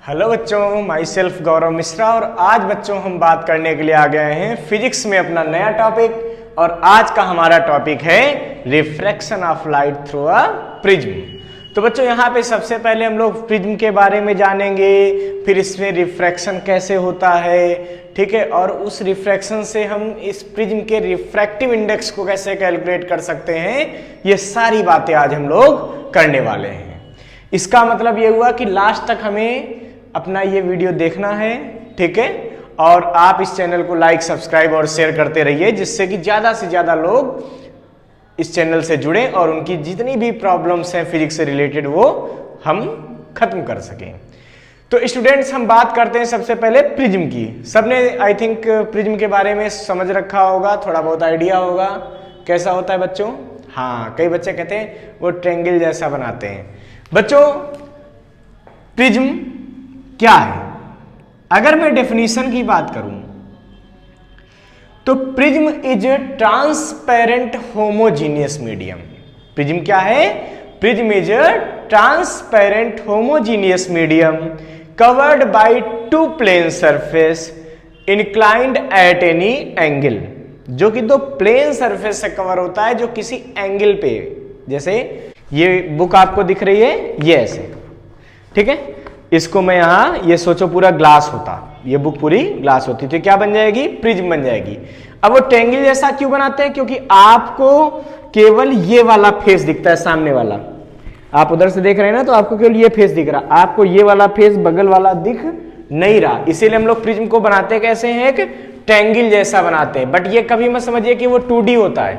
Hello बच्चों, my self गौरव मिश्रा। और आज बच्चों हम बात करने के लिए आ गए हैं फिजिक्स में अपना नया टॉपिक। और आज का हमारा टॉपिक है refraction of light through a prism. तो बच्चों यहाँ पे सबसे पहले हम लोग प्रिज्म के बारे में जानेंगे, फिर इसमें रिफ्रैक्शन कैसे होता है, ठीक है, और उस रिफ्रैक्शन से हम इस प्रिज्म के रिफ्रैक्टिव इंडेक्स को कैसे कैलकुलेट कर सकते हैं। ये सारी बातें आज हम लोग करने वाले हैं। इसका मतलब ये हुआ कि लास्ट तक हमें अपना ये वीडियो देखना है, ठीक है, और आप इस चैनल को लाइक, सब्सक्राइब और शेयर करते रहिए, जिससे कि ज़्यादा से ज़्यादा लोग इस चैनल से जुड़ें और उनकी जितनी भी प्रॉब्लम्स हैं फिजिक्स से रिलेटेड वो हम खत्म कर सकें। तो स्टूडेंट्स, हम बात करते हैं सबसे पहले प्रिज्म की। सबने आई थिंक प्रिज्म के बारे में समझ रखा होगा, थोड़ा बहुत आइडिया होगा कैसा होता है बच्चों। हाँ, कई बच्चे कहते हैं वो ट्रायंगल जैसा बनाते हैं। बच्चों, प्रिज्म क्या है? अगर मैं डेफिनेशन की बात करूं तो prism is a transparent homogeneous medium. Prism क्या है? Prism is a transparent homogeneous medium covered by two plane surface inclined at any angle. जो कि दो प्लेन सरफेस से कवर होता है जो किसी एंगल पे, जैसे ये बुक आपको दिख रही है, ये ऐसे, ठीक है, इसको मैं यहां, ये सोचो पूरा ग्लास होता, ये बुक पूरी ग्लास होती तो क्या बन जाएगी? प्रिज्म बन जाएगी। अब वो ट्रायंगल जैसा क्यों बनाते हैं? क्योंकि आपको केवल ये वाला फेस दिखता है, सामने वाला। आप उधर से देख रहे हैं ना, तो आपको केवल ये फेस दिख रहा, आपको ये वाला फेस बगल वाला दिख नहीं रहा। इसीलिए हम लोग प्रिज्म को बनाते कैसे हैं? एक ट्रायंगल जैसा बनाते हैं। बट ये कभी मत समझिए कि वो 2D होता है।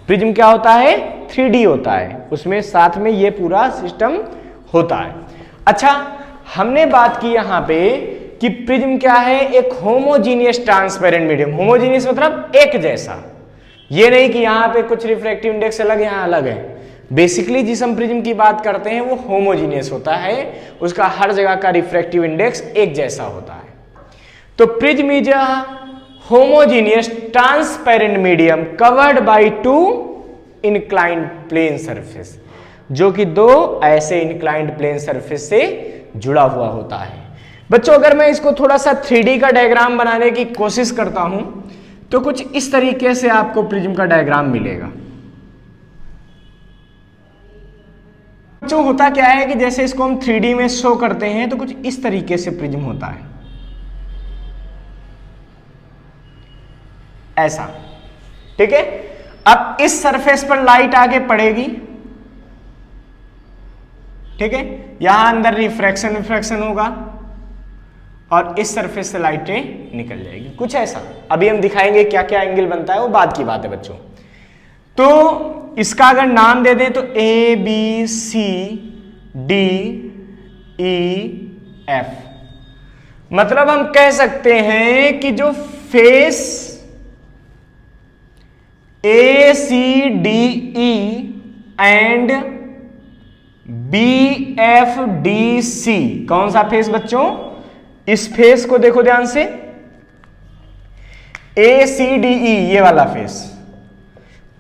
प्रिज्म क्या होता है? 3D होता है, उसमें साथ में ये पूरा सिस्टम होता है। अच्छा, हमने बात की यहां पे कि प्रिज्म क्या है? एक होमोजीनियस ट्रांसपेरेंट मीडियम। होमोजीनियस मतलब एक जैसा, ये नहीं कि यहां पे कुछ रिफ्रैक्टिव इंडेक्स अलग, यहां अलग है। बेसिकली जिस हम प्रिज्म की बात करते हैं वो होमोजीनियस होता है, उसका हर जगह का रिफ्रैक्टिव इंडेक्स एक जैसा होता है। तो prism is a homogeneous transparent medium covered by two inclined plane surface, जो कि दो ऐसे इंक्लाइंड प्लेन सरफेस से जुड़ा हुआ होता है। बच्चों, अगर मैं इसको थोड़ा सा 3D का डायग्राम बनाने की कोशिश करता हूं तो कुछ इस तरीके से आपको प्रिज्म का डायग्राम मिलेगा। बच्चों, होता क्या है कि जैसे इसको हम 3D में शो करते हैं तो कुछ इस तरीके से प्रिज्म होता है, ऐसा, ठीक है। अब इस सरफेस पर लाइट आके पड़ेगी, ठीक है, यहां अंदर रिफ्रैक्शन होगा और इस सरफेस से लाइटें निकल जाएगी, कुछ ऐसा। अभी हम दिखाएंगे क्या क्या एंगल बनता है, वो बाद की बात है बच्चों। तो इसका अगर नाम दे दें तो A B C D E F, मतलब हम कह सकते हैं कि जो face A C D E and BFDC, कौन सा फेस बच्चों? इस फेस को देखो ध्यान से, ACDE ये वाला फेस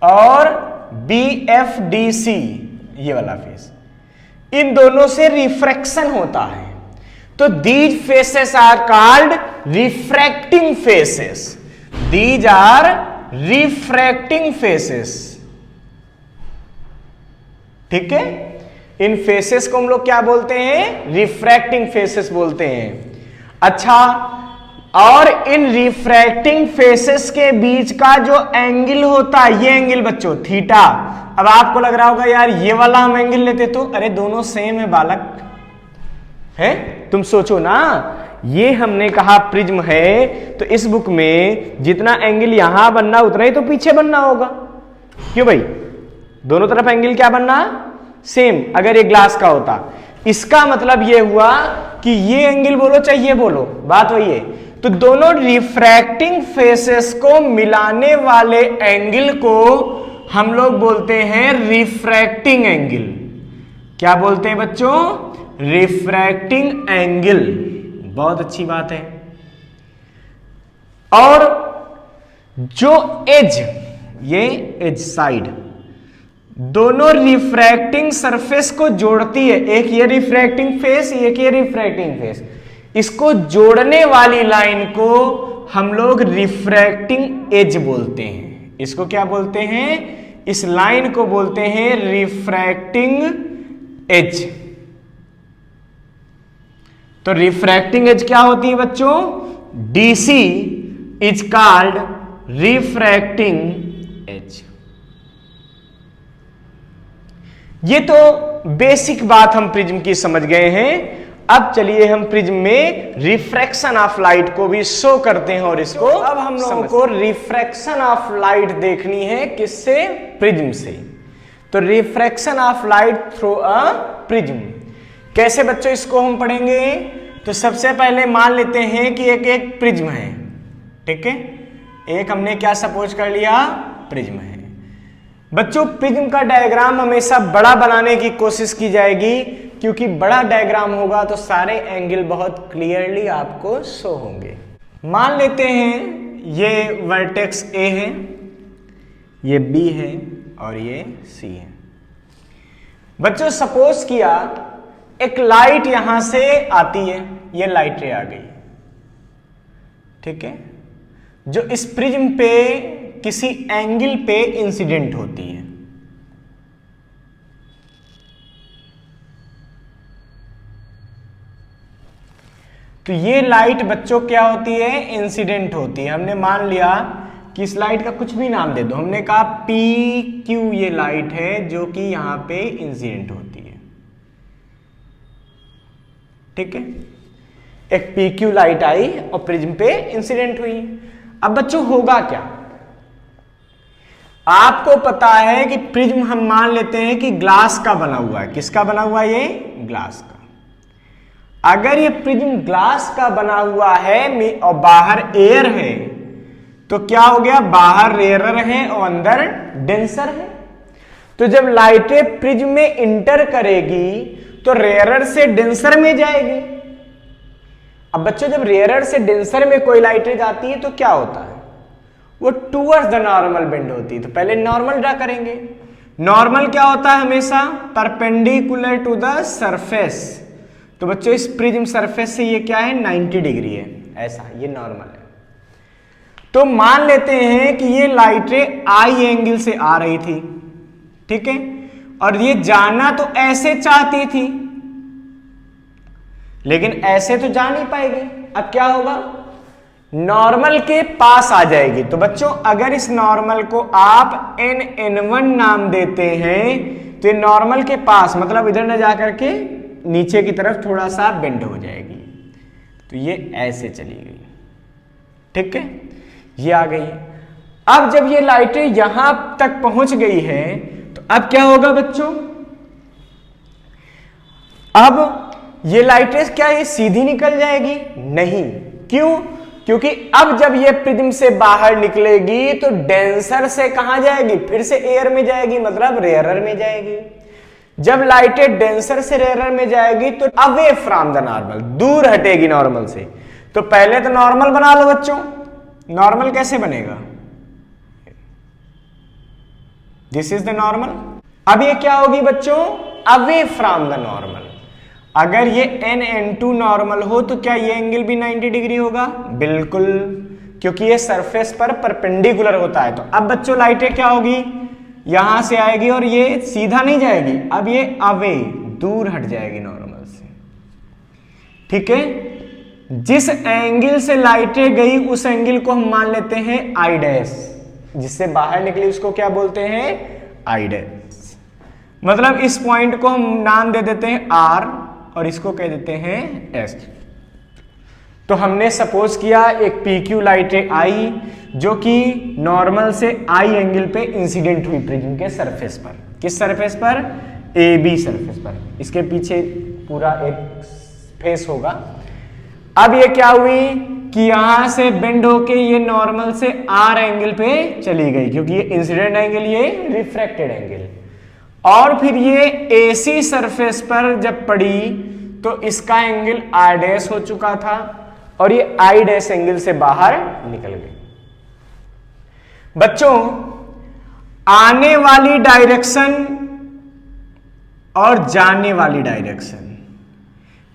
और BFDC ये वाला फेस, इन दोनों से रिफ्रैक्शन होता है। तो these faces are called refracting faces. These are refracting faces, ठीक है। इन फेसेस को हम लोग क्या बोलते हैं? रिफ्रैक्टिंग फेसेस बोलते हैं। अच्छा, और इन रिफ्रैक्टिंग फेसेस के बीच का जो एंगल होता है, ये एंगल बच्चों थीटा। अब आपको लग रहा होगा यार ये वाला हम एंगल लेते तो, अरे दोनों सेम है बालक, है? तुम सोचो ना, ये हमने कहा प्रिज्म है तो इस बुक में जितना एंगल यहां बनना उतना ही तो पीछे बनना होगा। क्यों भाई? दोनों तरफ एंगल क्या बनना? सेम। अगर ये ग्लास का होता, इसका मतलब ये हुआ कि ये एंगल बोलो चाहे ये बोलो, बात वही है। तो दोनों रिफ्रैक्टिंग फेसेस को मिलाने वाले एंगल को हम लोग बोलते हैं रिफ्रैक्टिंग एंगल। क्या बोलते हैं बच्चों? Refracting angle. बहुत अच्छी बात है। और जो एज, ये एज साइड, दोनों रिफ्रैक्टिंग सरफेस को जोड़ती है। एक ये रिफ्रैक्टिंग फेस, एक ये रिफ्रैक्टिंग फेस, इसको जोड़ने वाली लाइन को हम लोग रिफ्रैक्टिंग एज बोलते हैं। इसको क्या बोलते हैं? इस लाइन को बोलते हैं रिफ्रैक्टिंग एज। तो रिफ्रैक्टिंग एज क्या होती है बच्चों? DC is called refracting edge. ये तो बेसिक बात हम प्रिज्म की समझ गए हैं। अब चलिए हम प्रिज्म में रिफ्रैक्शन ऑफ लाइट को भी शो करते हैं और इसको अब हम लोगों को रिफ्रैक्शन ऑफ लाइट देखनी है किससे? प्रिज्म से। तो refraction of light through a prism कैसे बच्चों इसको हम पढ़ेंगे? तो सबसे पहले मान लेते हैं कि एक प्रिज्म है, ठीक है। एक हमने क्या सपोज कर लिया? प्रिज्म है। बच्चों प्रिज्म का डायग्राम हमेशा बड़ा बनाने की कोशिश की जाएगी, क्योंकि बड़ा डायग्राम होगा तो सारे एंगल बहुत क्लियरली आपको शो होंगे। मान लेते हैं ये वर्टेक्स ए है, ये बी है और ये सी है। बच्चों सपोज किया एक लाइट यहां से आती है, ये लाइट रे आ गई, ठीक है, जो इस प्रिज्म पे किसी एंगल पे इंसिडेंट होती है। तो ये लाइट बच्चों क्या होती है? इंसिडेंट होती है। हमने मान लिया कि इस लाइट का कुछ भी नाम दे दो, हमने कहा पी क्यू ये लाइट है जो कि यहां पे इंसिडेंट होती है, ठीक है। एक पी क्यू लाइट आई और प्रिज्म पे इंसिडेंट हुई। अब बच्चों होगा क्या? आपको पता है कि प्रिज्म हम मान लेते हैं कि ग्लास का बना हुआ है। किसका बना हुआ है? ये ग्लास का। अगर ये प्रिज्म ग्लास का बना हुआ है और बाहर एयर है तो क्या हो गया? बाहर रेयरर है और अंदर डेंसर है। तो जब लाइटें प्रिज्म में इंटर करेगी तो रेयरर से डेंसर में जाएगी। अब बच्चों जब रेयरर से डेंसर में कोई लाइटें जाती है तो क्या होता है? वो टूवर्ड्स द नॉर्मल बेंड होती है। तो पहले नॉर्मल ड्रा करेंगे। नॉर्मल क्या होता है? हमेशा परपेंडिकुलर टू द सरफेस। तो बच्चों इस प्रिज्म सरफेस से ये क्या है? 90 डिग्री है, ऐसा ये नॉर्मल है। तो मान लेते हैं कि ये लाइटें आई एंगल से आ रही थी, ठीक है, और ये जाना तो ऐसे चाहती थी लेकिन ऐसे तो जा नहीं पाएगी। अब क्या होगा? नॉर्मल के पास आ जाएगी। तो बच्चों अगर इस नॉर्मल को आप n1 नाम देते हैं तो ये नॉर्मल के पास मतलब इधर न जाकर के नीचे की तरफ थोड़ा सा बेंड हो जाएगी। तो ये ऐसे चली गई, ठीक है, ये आ गई। अब जब ये लाइटें यहां तक पहुंच गई है तो अब क्या होगा बच्चों? अब ये लाइटें क्या ये सीधी निकल जाएगी? नहीं। क्यों? क्योंकि अब जब ये प्रिज्म से बाहर निकलेगी तो डेंसर से कहां जाएगी? फिर से एयर में जाएगी, मतलब रेयरर में जाएगी। जब लाइटें डेंसर से रेयरर में जाएगी तो अवे फ्रॉम द नॉर्मल, दूर हटेगी नॉर्मल से। तो पहले तो नॉर्मल बना लो बच्चों। नॉर्मल कैसे बनेगा? This is the normal. अब ये क्या होगी बच्चों? Away from the normal. अगर ये n2 नॉर्मल हो तो क्या ये एंगल भी 90 डिग्री होगा? बिल्कुल, क्योंकि ये सरफेस पर परपेंडिकुलर होता है। तो अब बच्चों लाइटें क्या होगी? यहां से आएगी और ये सीधा नहीं जाएगी, अब ये अवे दूर हट जाएगी नॉर्मल से, ठीक है। जिस एंगल से लाइटें गई उस एंगल को हम मान लेते हैं आई डैश, जिससे बाहर निकली उसको क्या बोलते हैं? I dash. मतलब इस पॉइंट को हम नाम दे देते हैं आर और इसको कह देते हैं एस। तो हमने सपोज किया एक PQ लाइटें आई जो कि नॉर्मल से आई एंगल पे इंसिडेंट हुई प्रिज्म के सरफेस पर। किस सरफेस पर? AB सरफेस पर। इसके पीछे पूरा एक फेस होगा। अब ये क्या हुई कि यहां से बेंड होके ये नॉर्मल से R एंगल पे चली गई, क्योंकि ये इंसिडेंट एंगल, ये रिफ्रैक्टेड एंगल। और फिर ये AC सरफेस पर जब पड़ी तो इसका एंगल R डैश हो चुका था और ये I डैश एंगल से बाहर निकल गई। बच्चों आने वाली डायरेक्शन और जाने वाली डायरेक्शन,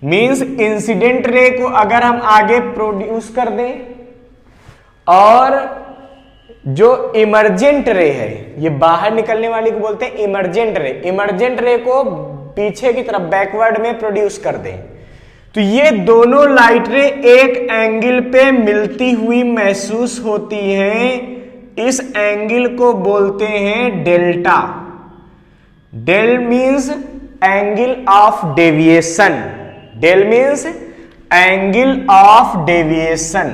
मींस इंसिडेंट रे को अगर हम आगे प्रोड्यूस कर दें, और जो इमर्जेंट रे है, ये बाहर निकलने वाली को बोलते हैं इमर्जेंट रे, इमर्जेंट रे को पीछे की तरफ बैकवर्ड में प्रोड्यूस कर दें, तो ये दोनों लाइट रे एक एंगल पे मिलती हुई महसूस होती हैं। इस एंगल को बोलते हैं delta. Del means angle of deviation, del means angle of deviation.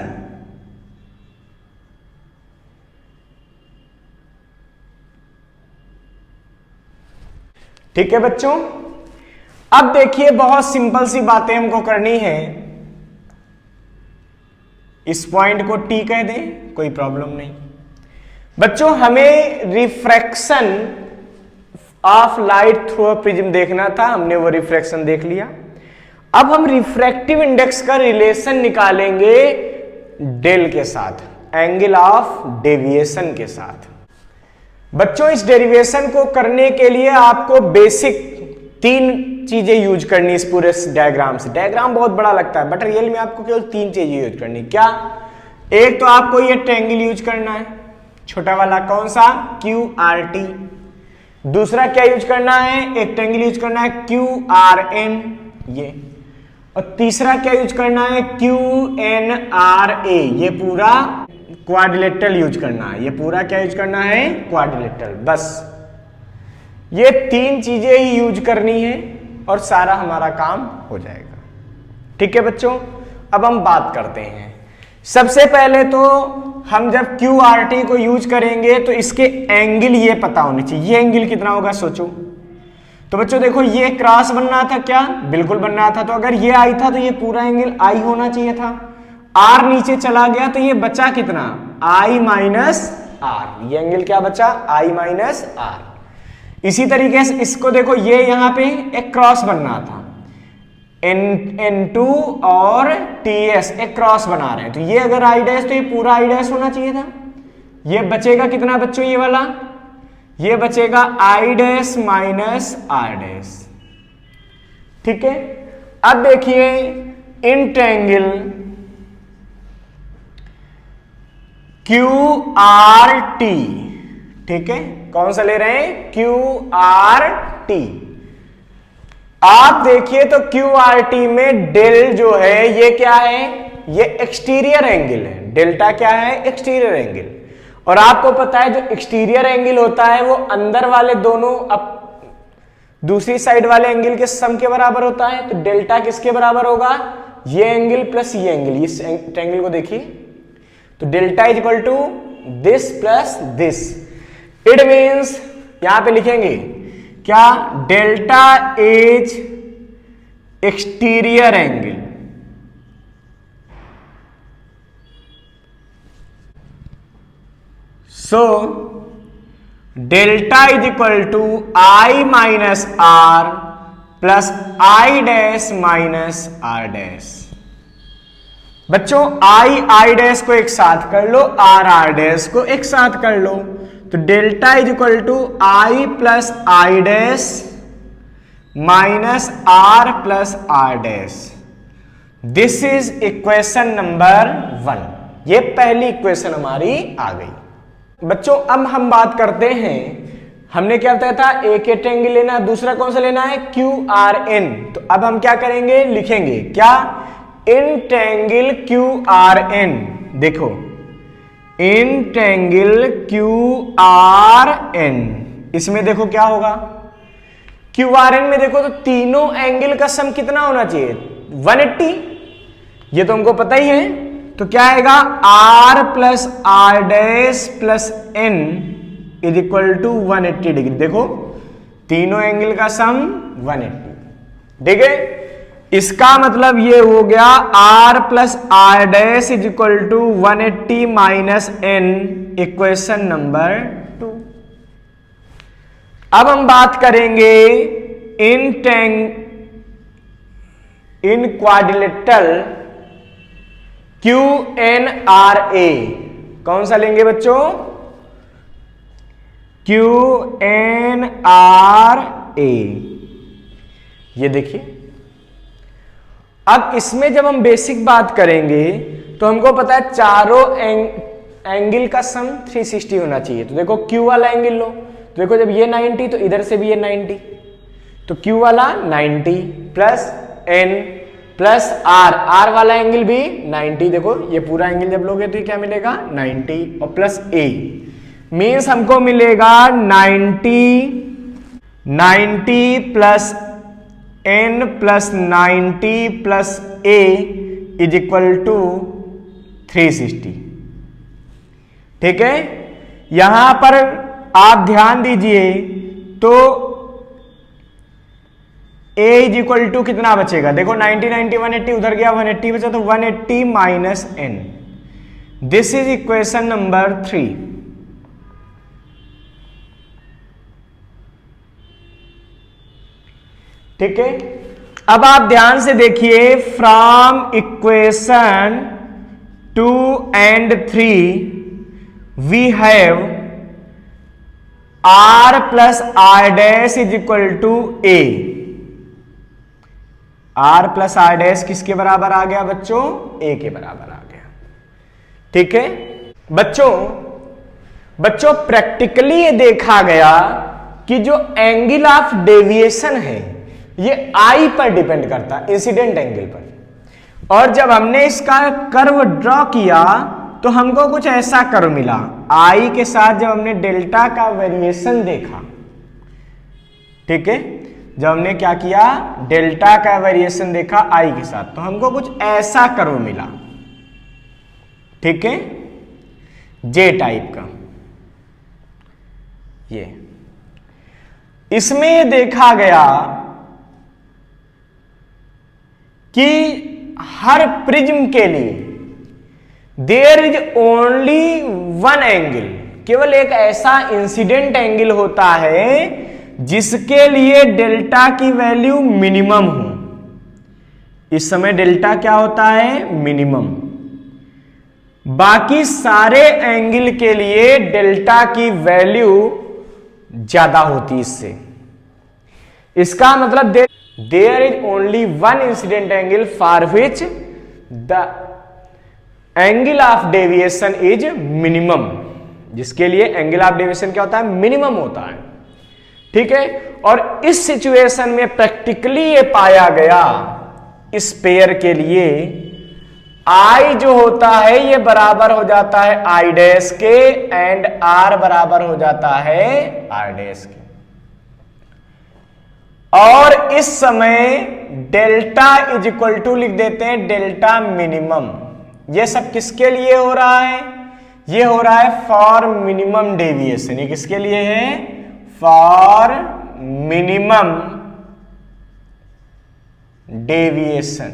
ठीक है बच्चों, अब देखिए बहुत सिंपल सी बातें हमको करनी है। इस पॉइंट को टी कह दें, कोई प्रॉब्लम नहीं। बच्चों हमें refraction of light through a prism देखना था, हमने वो रिफ्रैक्शन देख लिया। अब हम रिफ्रैक्टिव इंडेक्स का रिलेशन निकालेंगे डेल के साथ, एंगल ऑफ डेविएशन के साथ। बच्चों इस डेरिवेशन को करने के लिए आपको बेसिक 3 चीजें यूज करनी इस पूरे डायग्राम से। डायग्राम बहुत बड़ा लगता है बट रियल में आपको केवल 3 चीजें यूज करनी। क्या? एक तो आपको ये ट्रायंगल यूज करना है, छोटा वाला, कौन सा? QRT। दूसरा क्या यूज करना है? एक ट्रायंगल यूज करना है QRN, ये। और तीसरा क्या यूज करना है? QNRA, ये पूरा क्वाड्रिलेटरल यूज करना है। ये पूरा क्या यूज करना है? क्वाड्रिलेटरल। बस ये 3 चीजें ही यूज करनी है और सारा हमारा काम हो जाएगा। ठीक है बच्चों, अब हम बात करते हैं। सबसे पहले तो हम जब QRT को यूज करेंगे तो इसके एंगल ये पता होने चाहिए। ये एंगल कितना होगा सोचो। तो बच्चों देखो, ये क्रॉस बनना था क्या? बिल्कुल बनना था। तो अगर ये आई था तो ये पूरा एंगल I होना चाहिए था। R नीचे चला गया तो ये बचा कितना? I minus R। ये एंगल क्या बचा? I minus R। इसी तरीके से इसको देखो, ये यहां पे एक क्रॉस बनना था, N2 और TS एक क्रॉस बना रहे हैं, तो ये अगर I डैश तो ये पूरा I डैश होना चाहिए था। ये बचेगा कितना बच्चों? ये वाला, ये बचेगा I dash minus R dash. ठीक है, अब देखिए इन ट्रायंगल QRT, ठीक है, कौन सा ले रहे हैं? QRT। आप देखिए तो QRT में डेल जो है ये क्या है? ये एक्सटीरियर एंगल है। डेल्टा क्या है? Exterior angle. और आपको पता है जो एक्सटीरियर एंगल होता है वो अंदर वाले दोनों दूसरी साइड वाले एंगल के सम के बराबर होता है। तो डेल्टा किसके बराबर होगा? ये एंगल प्लस ये एंगल। इस एंगल को देखिए, तो delta is equal to this plus this. It means यहां पे लिखेंगे क्या? Delta is exterior angle, so delta is equal to I minus R plus I dash minus R dash. बच्चों I डैश को एक साथ कर लो, R डैश को एक साथ कर लो, तो delta is equal to I plus I dash minus R plus R dash. This is equation number 1। ये पहली इक्वेशन हमारी आ गई। बच्चों अब हम बात करते हैं, हमने क्या बताया था? एक ट्रायंगल लेना, दूसरा कौन सा लेना है? QRN। तो अब हम क्या करेंगे? लिखेंगे क्या? इन ट्रायंगल QRN, देखो इन ट्रायंगल QRN, इसमें देखो क्या होगा? QRN में देखो तो तीनों एंगल का सम कितना होना चाहिए? 180। ये तो हमको पता ही है। तो क्या आएगा? R plus R dash plus N is equal to 180 degree. देखो तीनों एंगल का सम 180। ठीक है, इसका मतलब ये हो गया R plus R dash is equal to 180 minus N, equation number 2। अब हम बात करेंगे इन क्वाड्रिलेटरल QNRA। कौन सा लेंगे बच्चों? QNRA। ये देखिए, अब इसमें जब हम बेसिक बात करेंगे तो हमको पता है चारों एंगल का सम 360 होना चाहिए। तो देखो Q वाला एंगल लो, तो देखो जब ये 90 तो इधर से भी ये 90, तो Q वाला 90 प्लस N प्लस R वाला एंगल भी 90। देखो ये पूरा एंगल जब लोगे तो ये क्या मिलेगा 90 और प्लस A मीन्स हमको मिलेगा 90 plus N plus 90 plus A is equal to 360। ठीक है, यहां पर आप ध्यान दीजिए तो A इज इक्वल टू कितना बचेगा, देखो 90 90 180 उधर गया 180 बचा, तो 180 minus N। This is equation number 3। ठीक है, अब आप ध्यान से देखिए from equation 2 and 3 we have R plus R dash is equal to A। R plus R dash किसके बराबर आ गया बच्चों, A के बराबर आ गया। ठीक है बच्चों प्रैक्टिकली ये देखा गया कि जो एंगल ऑफ डेविएशन है ये I पर डिपेंड करता है, इंसिडेंट एंगल पर। और जब हमने इसका कर्व ड्रॉ किया तो हमको कुछ ऐसा कर्व मिला। I के साथ जब हमने डेल्टा का वेरिएशन देखा, ठीक है, जब हमने क्या किया डेल्टा का वेरिएशन देखा I के साथ, तो हमको कुछ ऐसा कर्व मिला। ठीक है, J टाइप का। ये इसमें देखा गया कि हर प्रिज्म के लिए there is only one angle, केवल एक ऐसा इंसिडेंट एंगल होता है जिसके लिए डेल्टा की वैल्यू मिनिमम हो। इस समय डेल्टा क्या होता है, मिनिमम। बाकी सारे एंगल के लिए डेल्टा की वैल्यू ज्यादा होती इससे। इसका मतलब there is only one incident angle for which the angle of deviation is minimum, जिसके लिए एंगल ऑफ डेविएशन क्या होता है, मिनिमम होता है। ठीक है, और इस सिचुएशन में प्रैक्टिकली ये पाया गया इस पेयर के लिए I जो होता है ये बराबर हो जाता है I डैश के एंड R बराबर हो जाता है R डैश के। और इस समय डेल्टा इज इक्वल टू लिख देते हैं डेल्टा मिनिमम। ये सब किसके लिए हो रहा है, ये हो रहा है फॉर मिनिमम डेविएशन। ये किसके लिए है, फॉर मिनिमम डेविएशन।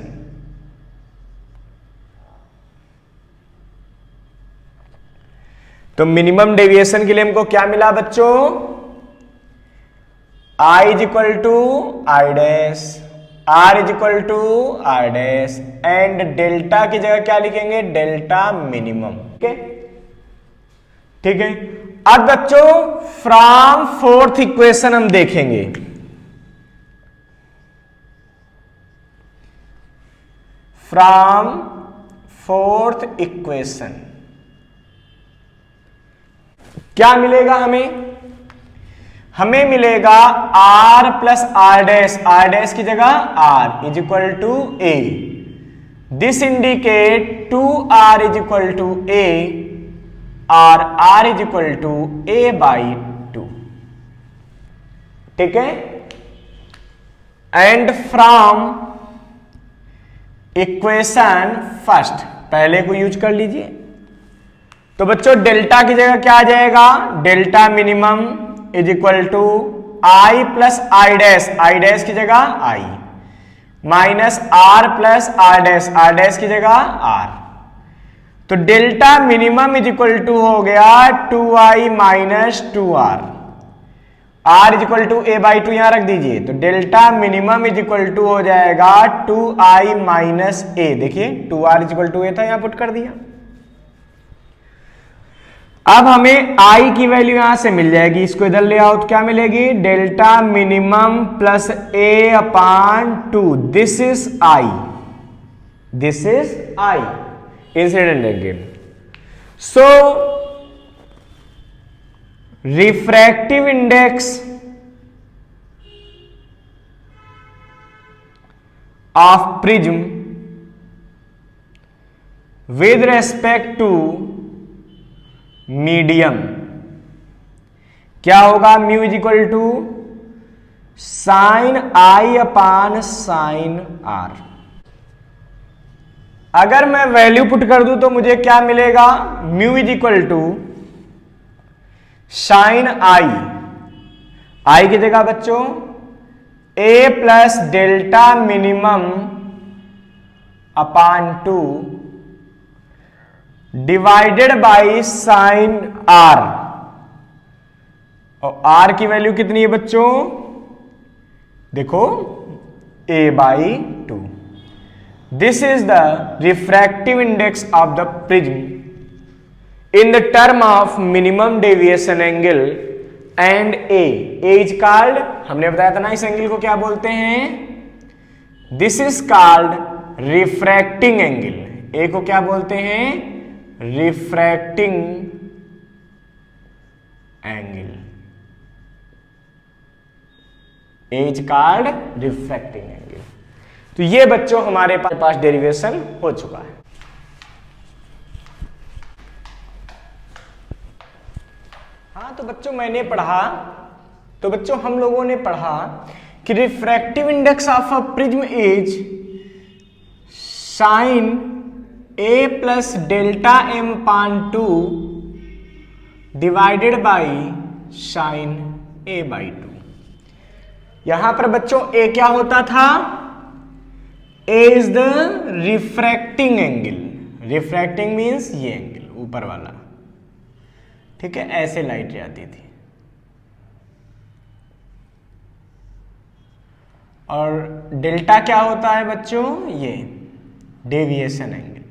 तो मिनिमम डेविएशन के लिए हमको क्या मिला बच्चों, I is equal to I dash, R is equal to R dash and delta की जगह क्या लिखेंगे, डेल्टा मिनिमम। ठीक है, अब बच्चों फ्रॉम फोर्थ इक्वेशन हम देखेंगे। फ्रॉम फोर्थ इक्वेशन क्या मिलेगा हमें मिलेगा R प्लस R डैश की जगह R is equal to A। This indicate 2R is equal to A और R is equal to A by 2। ठीक है, एंड फ्रॉम इक्वेशन फर्स्ट पहले को यूज कर लीजिए। तो बच्चों डेल्टा की जगह क्या आ जाएगा, delta minimum is equal to I plus I dash की जगह I minus R plus R dash की जगह R। तो delta minimum is equal to हो गया 2I minus 2R। R is equal to A by 2 यहां रख दीजिए, तो delta minimum is equal to हो जाएगा 2I माइनस A। देखिए 2R is equal to A था, यहां पुट कर दिया। अब हमें I की वैल्यू यहां से मिल जाएगी, इसको इधर ले आओ तो क्या मिलेगी, delta minimum plus A upon 2, this is I। This is I, incident angle. So refractive index of prism with respect to medium क्या होगा? Mu is equal to sine I upon sine R. अगर मैं value put कर दूं तो मुझे क्या मिलेगा? Mu is equal to sine I की जगह बच्चों A plus delta minimum upon 2 divided by sine R, और आर की वैल्यू कितनी है बच्चों? देखो a by 2। This is the refractive index of the prism in the term of minimum deviation angle and A is called, हमने बताया था ना इस एंगल को क्या बोलते हैं? This is called refracting angle. A को क्या बोलते हैं? Refracting angle. As called refracting angle. तो ये बच्चों हमारे पास डेरिवेशन हो चुका है। हाँ तो बच्चों मैंने पढ़ा, तो बच्चों हम लोगों ने पढ़ा कि refractive index of a prism is sine A plus delta M upon 2 divided by sine A by 2। यहां पर बच्चों ए क्या होता था? A is the refracting angle. Refracting means ये एंगल ऊपर वाला, ठीक है, ऐसे लाइट जाती थी। और डेल्टा क्या होता है बच्चों? ये डेविएशन एंगल।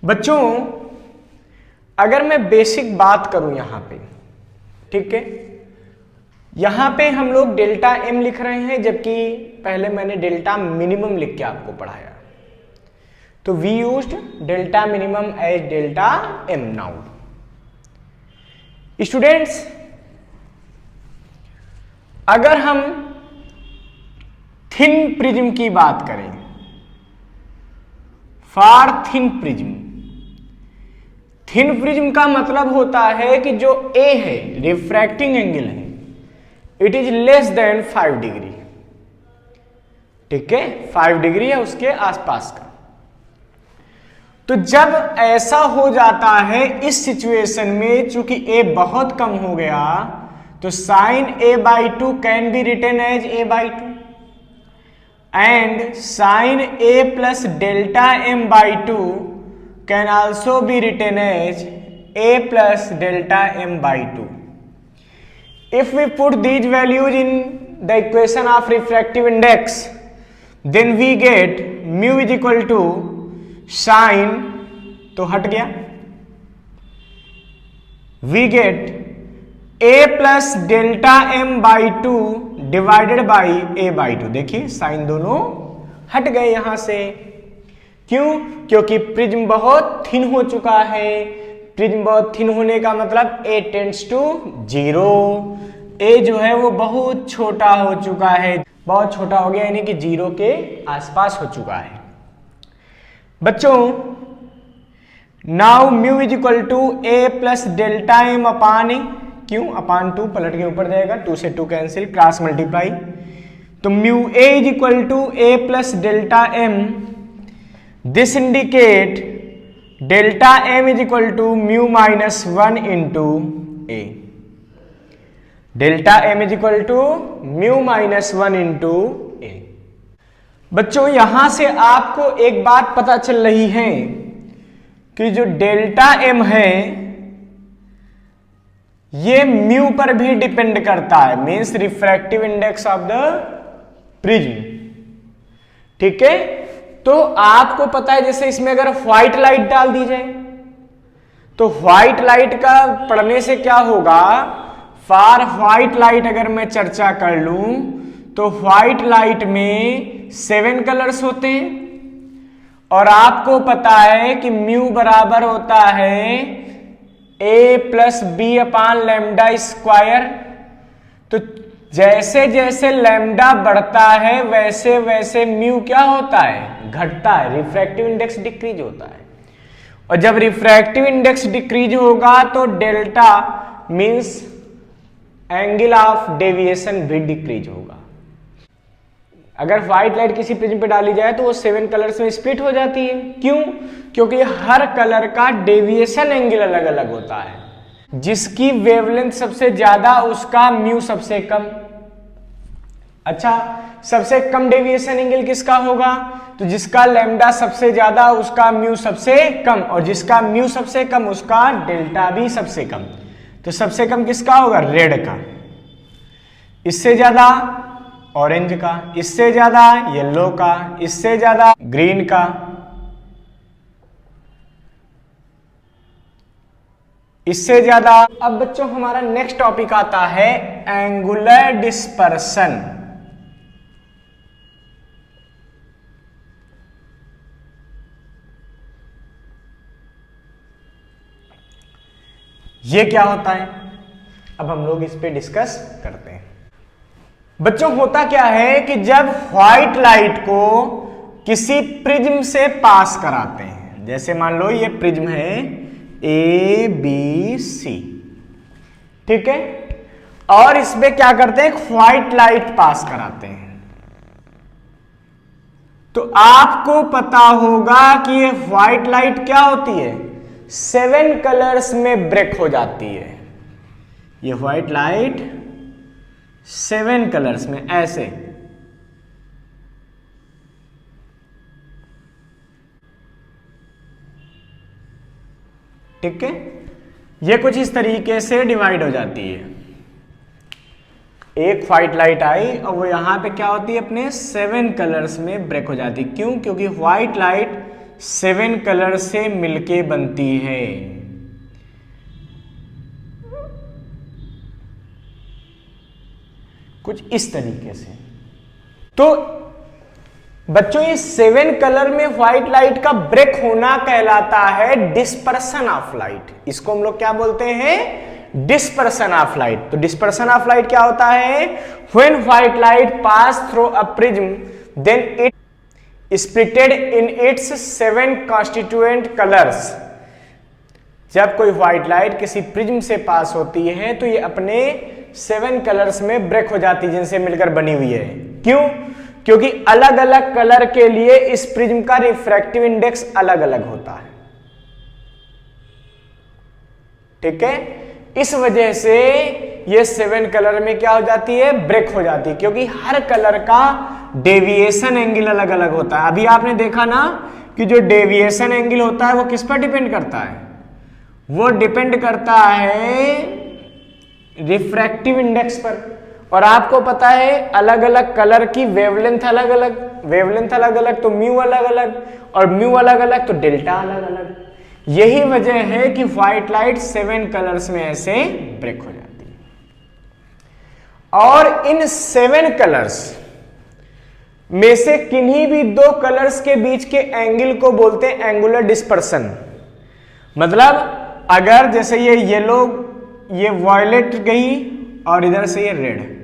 बच्चों अगर मैं बेसिक बात करूं यहां पे, ठीक है, यहां पे हम लोग डेल्टा एम लिख रहे हैं, जबकि पहले मैंने डेल्टा मिनिमम लिख के आपको पढ़ाया। तो we used delta minimum as delta M now. Students अगर हम थिन प्रिज्म की बात करें, for thin prism, thin prism का मतलब होता है कि जो ए है रिफ्रैक्टिंग एंगल है, it is less than 5 degree, ठीक है, 5 डिग्री है उसके आसपास का। तो जब ऐसा हो जाता है इस सिचुएशन में, चूंकि ए बहुत कम हो गया, तो sine A by 2 can be written as A by 2 and sine A plus delta M by 2 can also be written as A plus delta M by 2। If we put these values in the equation of refractive index, then we get mu is equal to sin, तो हट गया, we get a plus delta m by 2 divided by a by 2। देखिए sign दोनों हट गए यहां से। क्यों? क्योंकि प्रिज्म बहुत थिन हो चुका है। प्रिज्म बहुत थिन होने का मतलब a टेंड्स टू 0। a जो है वो बहुत छोटा हो चुका है, बहुत छोटा हो गया, यानी कि 0 के आसपास हो चुका है। बच्चों now mu is equal to a plus delta M upon A. क्यों? अपान 2 पलट के ऊपर जाएगा, 2 से 2 कैंसिल, क्रॉस मल्टीप्लाई। तो mu a is equal to a plus delta M. This indicate delta M is equal to mu minus 1 into A. Delta M is equal to mu minus 1 into A. बच्चों यहां से आपको एक बात पता चल रही है कि जो डेल्टा एम है ये म्यू पर भी डिपेंड करता है, means refractive index of the prism, ठीक है। तो आपको पता है जैसे इसमें अगर व्हाइट लाइट डाल दी जाए तो व्हाइट लाइट का पढ़ने से क्या होगा, फॉर व्हाइट लाइट अगर मैं चर्चा कर लूं तो व्हाइट लाइट में 7 कलर्स होते हैं, और आपको पता है कि म्यू बराबर होता है a plus B upon lambda square. तो जैसे जैसे लैम्डा बढ़ता है वैसे वैसे म्यू क्या होता है, घटता है, रिफ्रैक्टिव इंडेक्स डिक्रीज होता है। और जब रिफ्रैक्टिव इंडेक्स डिक्रीज होगा तो delta means angle of deviation भी डिक्रीज होगा। अगर व्हाइट लाइट किसी प्रिज्म पे डाली जाए तो वो 7 कलर्स में स्प्लिट हो जाती है। क्यों? क्योंकि हर कलर का डेविएशन एंगल अलग अलग होता है। जिसकी वेवलेंथ सबसे ज्यादा उसका म्यू सबसे कम। अच्छा, सबसे कम डेविएशन एंगल किसका होगा? तो जिसका लैम्डा सबसे ज्यादा उसका म्यू सबसे कम, और जिसका म्यू सबसे कम उसका डेल्टा भी सबसे कम। तो सबसे कम किसका होगा? रेड का। इससे ज्यादा ऑरेंज का, इससे ज्यादा येलो का, इससे ज्यादा ग्रीन का, इससे ज्यादा। अब बच्चों हमारा नेक्स्ट टॉपिक आता है एंगुलर डिस्पर्सन। ये क्या होता है, अब हम लोग इस पे डिस्कस करते हैं। बच्चों होता क्या है कि जब व्हाइट लाइट को किसी प्रिज्म से पास कराते हैं, जैसे मान लो ये प्रिज्म है ABC, ठीक है, और इसमें क्या करते हैं, व्हाइट लाइट पास कराते हैं, तो आपको पता होगा कि ये व्हाइट लाइट क्या होती है, 7 कलर्स में ब्रेक हो जाती है। ये व्हाइट लाइट 7 कलर्स में ऐसे, ठीक है, ये कुछ इस तरीके से डिवाइड हो जाती है। एक व्हाइट लाइट आई और वो यहां पे क्या होती है, अपने 7 कलर्स में ब्रेक हो जाती है। क्यों? क्योंकि व्हाइट लाइट 7 कलर से मिलके बनती है। कुछ इस तरीके से। तो बच्चों ये 7 कलर में व्हाइट लाइट का ब्रेक होना कहलाता है डिस्पर्सन ऑफ लाइट। इसको हम लोग क्या बोलते हैं, डिस्पर्सन ऑफ लाइट। तो डिस्पर्सन ऑफ लाइट क्या होता है, when white light pass through a prism then it splitted in its 7 constituent colours. जब कोई व्हाइट लाइट किसी प्रिज्म से पास होती है तो ये अपने 7 कलर्स में ब्रेक हो जाती है, जिनसे मिलकर बनी हुई है। क्यों? क्योंकि अलग अलग कलर के लिए इस प्रिज्म का रिफ्रैक्टिव इंडेक्स अलग अलग होता है, ठीक है। इस वजह से ये 7 कलर में क्या हो जाती है, ब्रेक हो जाती है, क्योंकि हर कलर का डेविएशन एंगल अलग अलग होता है। अभी आपने देखा ना कि जो डेविएशन एंगल होता है वो किस पर डिपेंड करता है, वो डिपेंड करता है रिफ्रैक्टिव इंडेक्स पर। और आपको पता है अलग अलग कलर की वेवलेंथ अलग अलग, वेवलेंथ अलग अलग तो म्यू अलग अलग, और म्यू अलग अलग तो डेल्टा अलग अलग। यही वजह है कि व्हाइट लाइट 7 कलर्स में ऐसे ब्रेक हो जाती है। और इन 7 कलर्स में से किन्हीं भी 2 कलर्स के बीच के एंगल को बोलते हैं एंगुलर डिस्पर्सन। मतलब अगर जैसे ये येलो, ये वॉयलेट गई और इधर से ये रेड,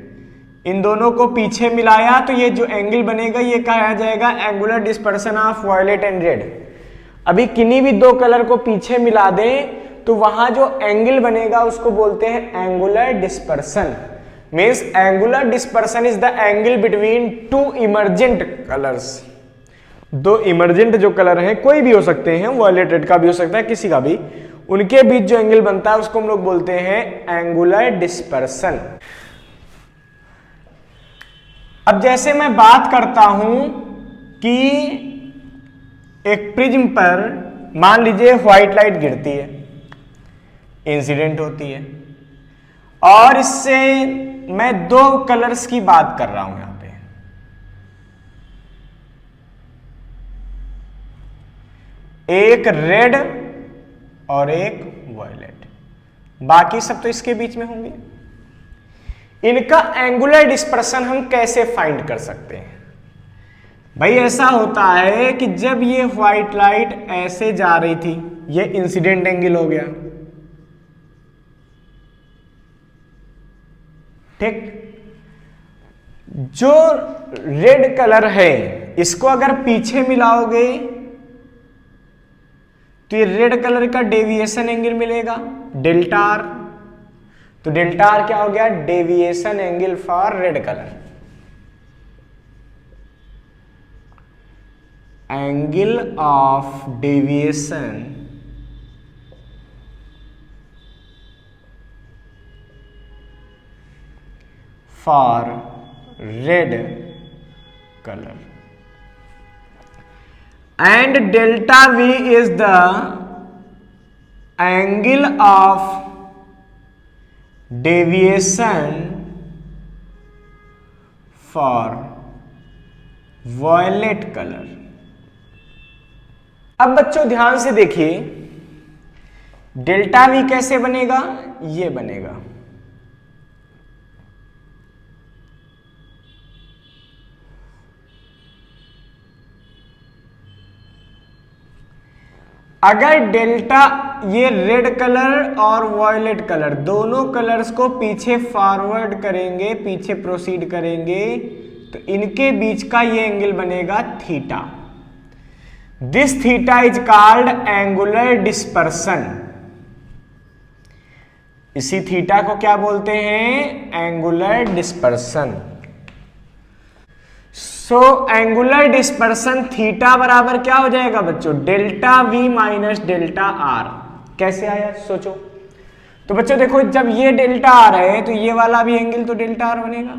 इन दोनों को पीछे मिलाया तो ये जो एंगल बनेगा ये कहा जाएगा angular dispersion of violet and red. अभी किन्हीं भी 2 कलर को पीछे मिला दें तो वहां जो एंगल बनेगा उसको बोलते हैं angular dispersion. Means angular dispersion is the angle between 2 emergent colours. 2 emergent जो कलर हैं, कोई भी हो सकते हैं, वॉयलेट रेड का भी हो सकता है, किसी का भी, उनके बीच जो एंगल बनता है उसको हम लोग बोलते हैं एंगुलर डिस्पर्सन। अब जैसे मैं बात करता हूं कि एक प्रिज्म पर मान लीजिए व्हाइट लाइट गिरती है, इंसिडेंट होती है, और इससे मैं 2 कलर्स की बात कर रहा हूं यहां पे, एक रेड और एक वॉयलेट, बाकी सब तो इसके बीच में होंगे। इनका एंगुलर डिस्पर्सन हम कैसे फाइंड कर सकते हैं? भाई ऐसा होता है कि जब ये व्हाइट लाइट ऐसे जा रही थी, ये इंसिडेंट एंगल हो गया, ठीक। जो रेड कलर है इसको अगर पीछे मिलाओगे तो ये रेड कलर का डेविएशन एंगल मिलेगा डेल्टा आर। तो डेल्टा आर क्या हो गया? Deviation angle for red colour, angle of deviation for red color, and delta V is the angle of deviation for violet color। अब बच्चों ध्यान से देखिए, डेल्टा V कैसे बनेगा? ये बनेगा, अगर डेल्टा, ये रेड कलर और वॉयलेट कलर दोनों कलर्स को पीछे फॉरवर्ड करेंगे, पीछे प्रोसीड करेंगे, तो इनके बीच का ये एंगल बनेगा theta. This theta is called angular dispersion. इसी थीटा को क्या बोलते हैं? Angular dispersion. So angular dispersion theta बराबर क्या हो जाएगा बच्चों? Delta V minus delta R. कैसे आया सोचो। तो बच्चों देखो, जब ये डेल्टा आर है तो ये वाला भी एंगल तो डेल्टा आर बनेगा।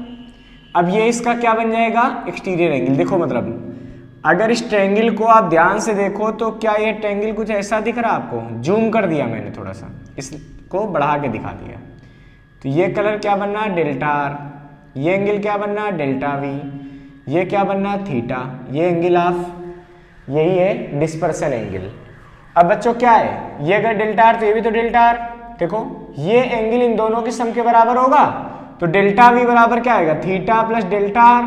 अब ये इसका क्या बन जाएगा? Exterior angle. देखो मतलब अगर इस ट्रायंगल को आप ध्यान से देखो तो क्या ये ट्रायंगल कुछ ऐसा दिख रहा है आपको? जूम कर दिया मैंने, थोड़ा सा इसको बढ़ा के दिखा दिया। तो ये कलर क्या बनना? Delta R. ये एंगल क्या बनना? Delta we. ये क्या बनना? थीटा। ये एंगल ऑफ, यही है डिस्पर्सन एंगल। अब बच्चों क्या है? ये अगर डेल्टा आर तो ये भी तो डेल्टा आर। देखो ये एंगल इन दोनों के सम के बराबर होगा, तो डेल्टा वी बराबर क्या आएगा? Theta plus delta R.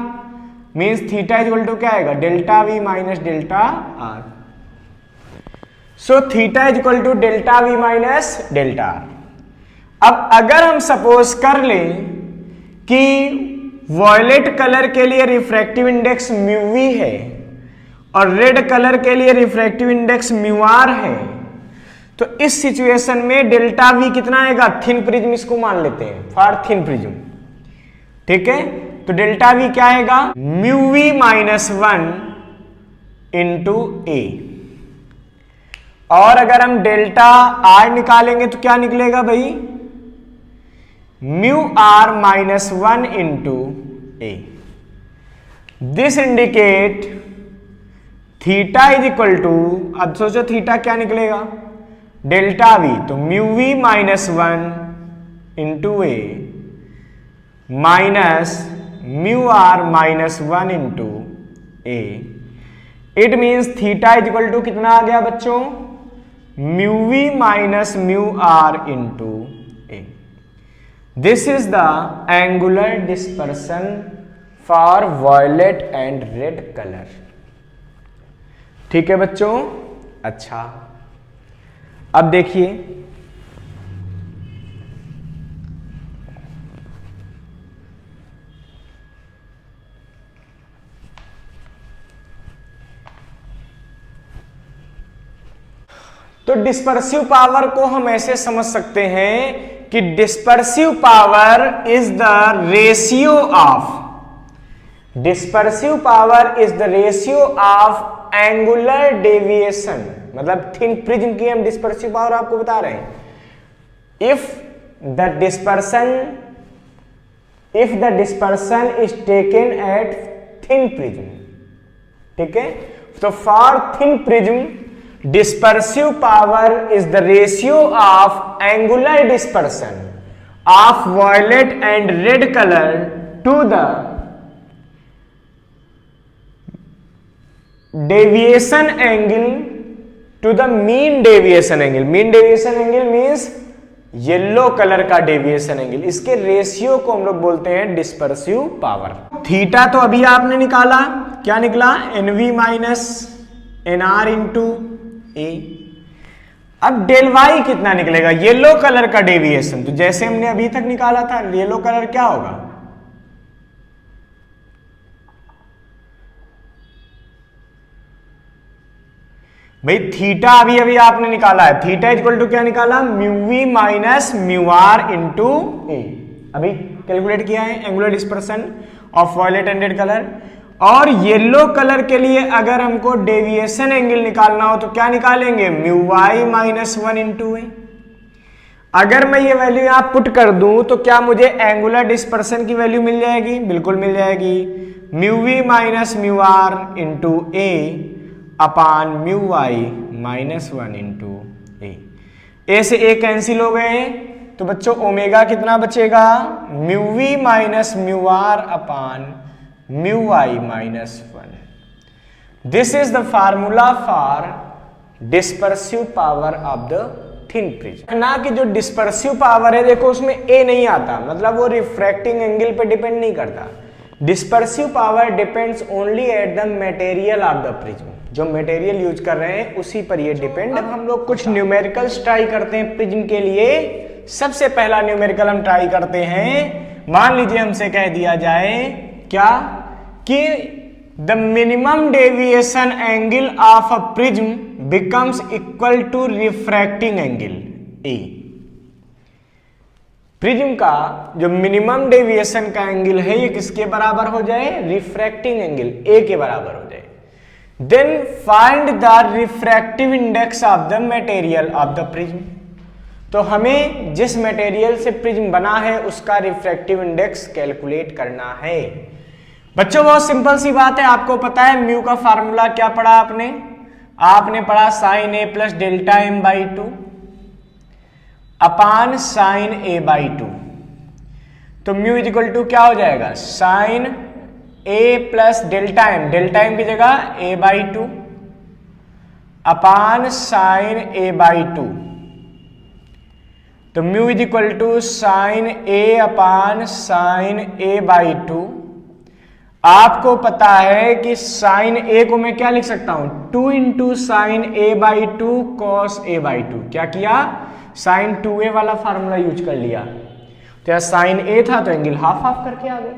Means theta equal to क्या आएगा? Delta V minus delta R. So theta equal to delta V minus delta R. अब अगर हम सपोज कर लें कि वॉयलेट कलर के लिए रिफ्रैक्टिव इंडेक्स म्यू वी है और रेड कलर के लिए रिफ्रैक्टिव इंडेक्स म्यू आर है, तो इस सिचुएशन में डेल्टा वी कितना आएगा? थिन प्रिज्म इसको मान लेते हैं, फॉर थिन प्रिज्म, ठीक है। तो डेल्टा वी क्या आएगा? म्यू वी माइनस 1 इंटू ए। और अगर हम डेल्टा आर निकालेंगे तो क्या निकलेगा भाई? Mu R minus 1 into A. This indicate theta is equal to, अब सोचो थीटा क्या निकलेगा? डेल्टा वी, तो mu V minus 1 into A minus mu R minus 1 into A. It means theta is equal to कितना आ गया बच्चों? Mu V minus mu R into A. This is the angular dispersion for violet and red color। ठीक है बच्चों? अच्छा, अब देखिए तो डिस्पर्सिव पावर को हम ऐसे समझ सकते हैं कि dispersive power is the ratio of, dispersive power is the ratio of angular deviation. मतलब थिन प्रिज्म की हम डिस्पर्सिव पावर आपको बता रहे हैं। If the dispersion is taken at thin prism, ठीक है। तो for thin prism dispersive power is the ratio of angular dispersion of violet and red color to the deviation angle to the mean deviation angle. Mean deviation angle means yellow colour का deviation angle, इसके ratio को हम लोग बोलते हैं dispersive power. Theta तो अभी आपने निकाला, क्या निकला, NV माइनस NR इंटू ए। अब डेल वाई कितना निकलेगा, येलो कलर का डेविएशन, तो जैसे हमने अभी तक निकाला था, येलो कलर क्या होगा, भाई थीटा अभी अभी आपने निकाला है, थीटा इक्वल टू क्या निकाला, mu V minus mu R into A, अभी कैलकुलेट किया है angular dispersion of violet ended colour. और येलो कलर के लिए अगर हमको डेविएशन एंगल निकालना हो तो क्या निकालेंगे, म्यू वाई माइनस 1 इंटू ए। अगर मैं ये वैल्यू यहां पुट कर दूं तो क्या मुझे एंगुलर डिस्पर्सन की वैल्यू मिल जाएगी, बिल्कुल मिल जाएगी, mu V minus mu R into A upon mu Y minus 1 into A से ए कैंसिल हो गए, तो बच्चों ओमेगा कितना बचेगा, mu V minus mu R upon mu Y minus 1। This is the formula for dispersive power of the thin prism. ना कि जो डिस्पर्सिव पावर है देखो उसमें ए नहीं आता, मतलब वो रिफ्रैक्टिंग एंगल पे डिपेंड नहीं करता। Dispersive power depends only at the material of the prism, जो मटेरियल यूज कर रहे हैं उसी पर ये डिपेंड। अब हम लोग कुछ न्यूमेरिकल्स ट्राई करते हैं प्रिज्म के लिए। सबसे पहला न्यूमेरिकल हम ट्राई करते हैं, मान लीजिए हमसे कह दिया जाए क्या कि the minimum deviation angle of a prism becomes equal to refracting angle A. Prism का जो मिनिमम डेविएशन का एंगल है ये किसके बराबर हो जाए, रिफ्रैक्टिंग एंगल ए के बराबर हो जाए। Then find the refractive index of the material of the prism. तो हमें जिस मटेरियल से प्रिज्म बना है उसका रिफ्रैक्टिव इंडेक्स कैलकुलेट करना है। बच्चों बहुत सिंपल सी बात है, आपको पता है म्यू का फार्मूला क्या पढ़ा आपने पढ़ा sine A plus delta M by 2 upon sine A by 2। तो म्यू इज इक्वल टू क्या हो जाएगा, sine A plus delta M की जगह A by 2 upon sine A by 2। तो mu is equal to sine A upon sine A by 2। आपको पता है कि साइन ए को मैं क्या लिख सकता हूं, 2 into sine A by 2 cos A by 2। क्या किया, साइन 2a वाला फार्मूला यूज कर लिया। तो यह साइन ए था तो एंगल हाफ हाफ करके आ गए,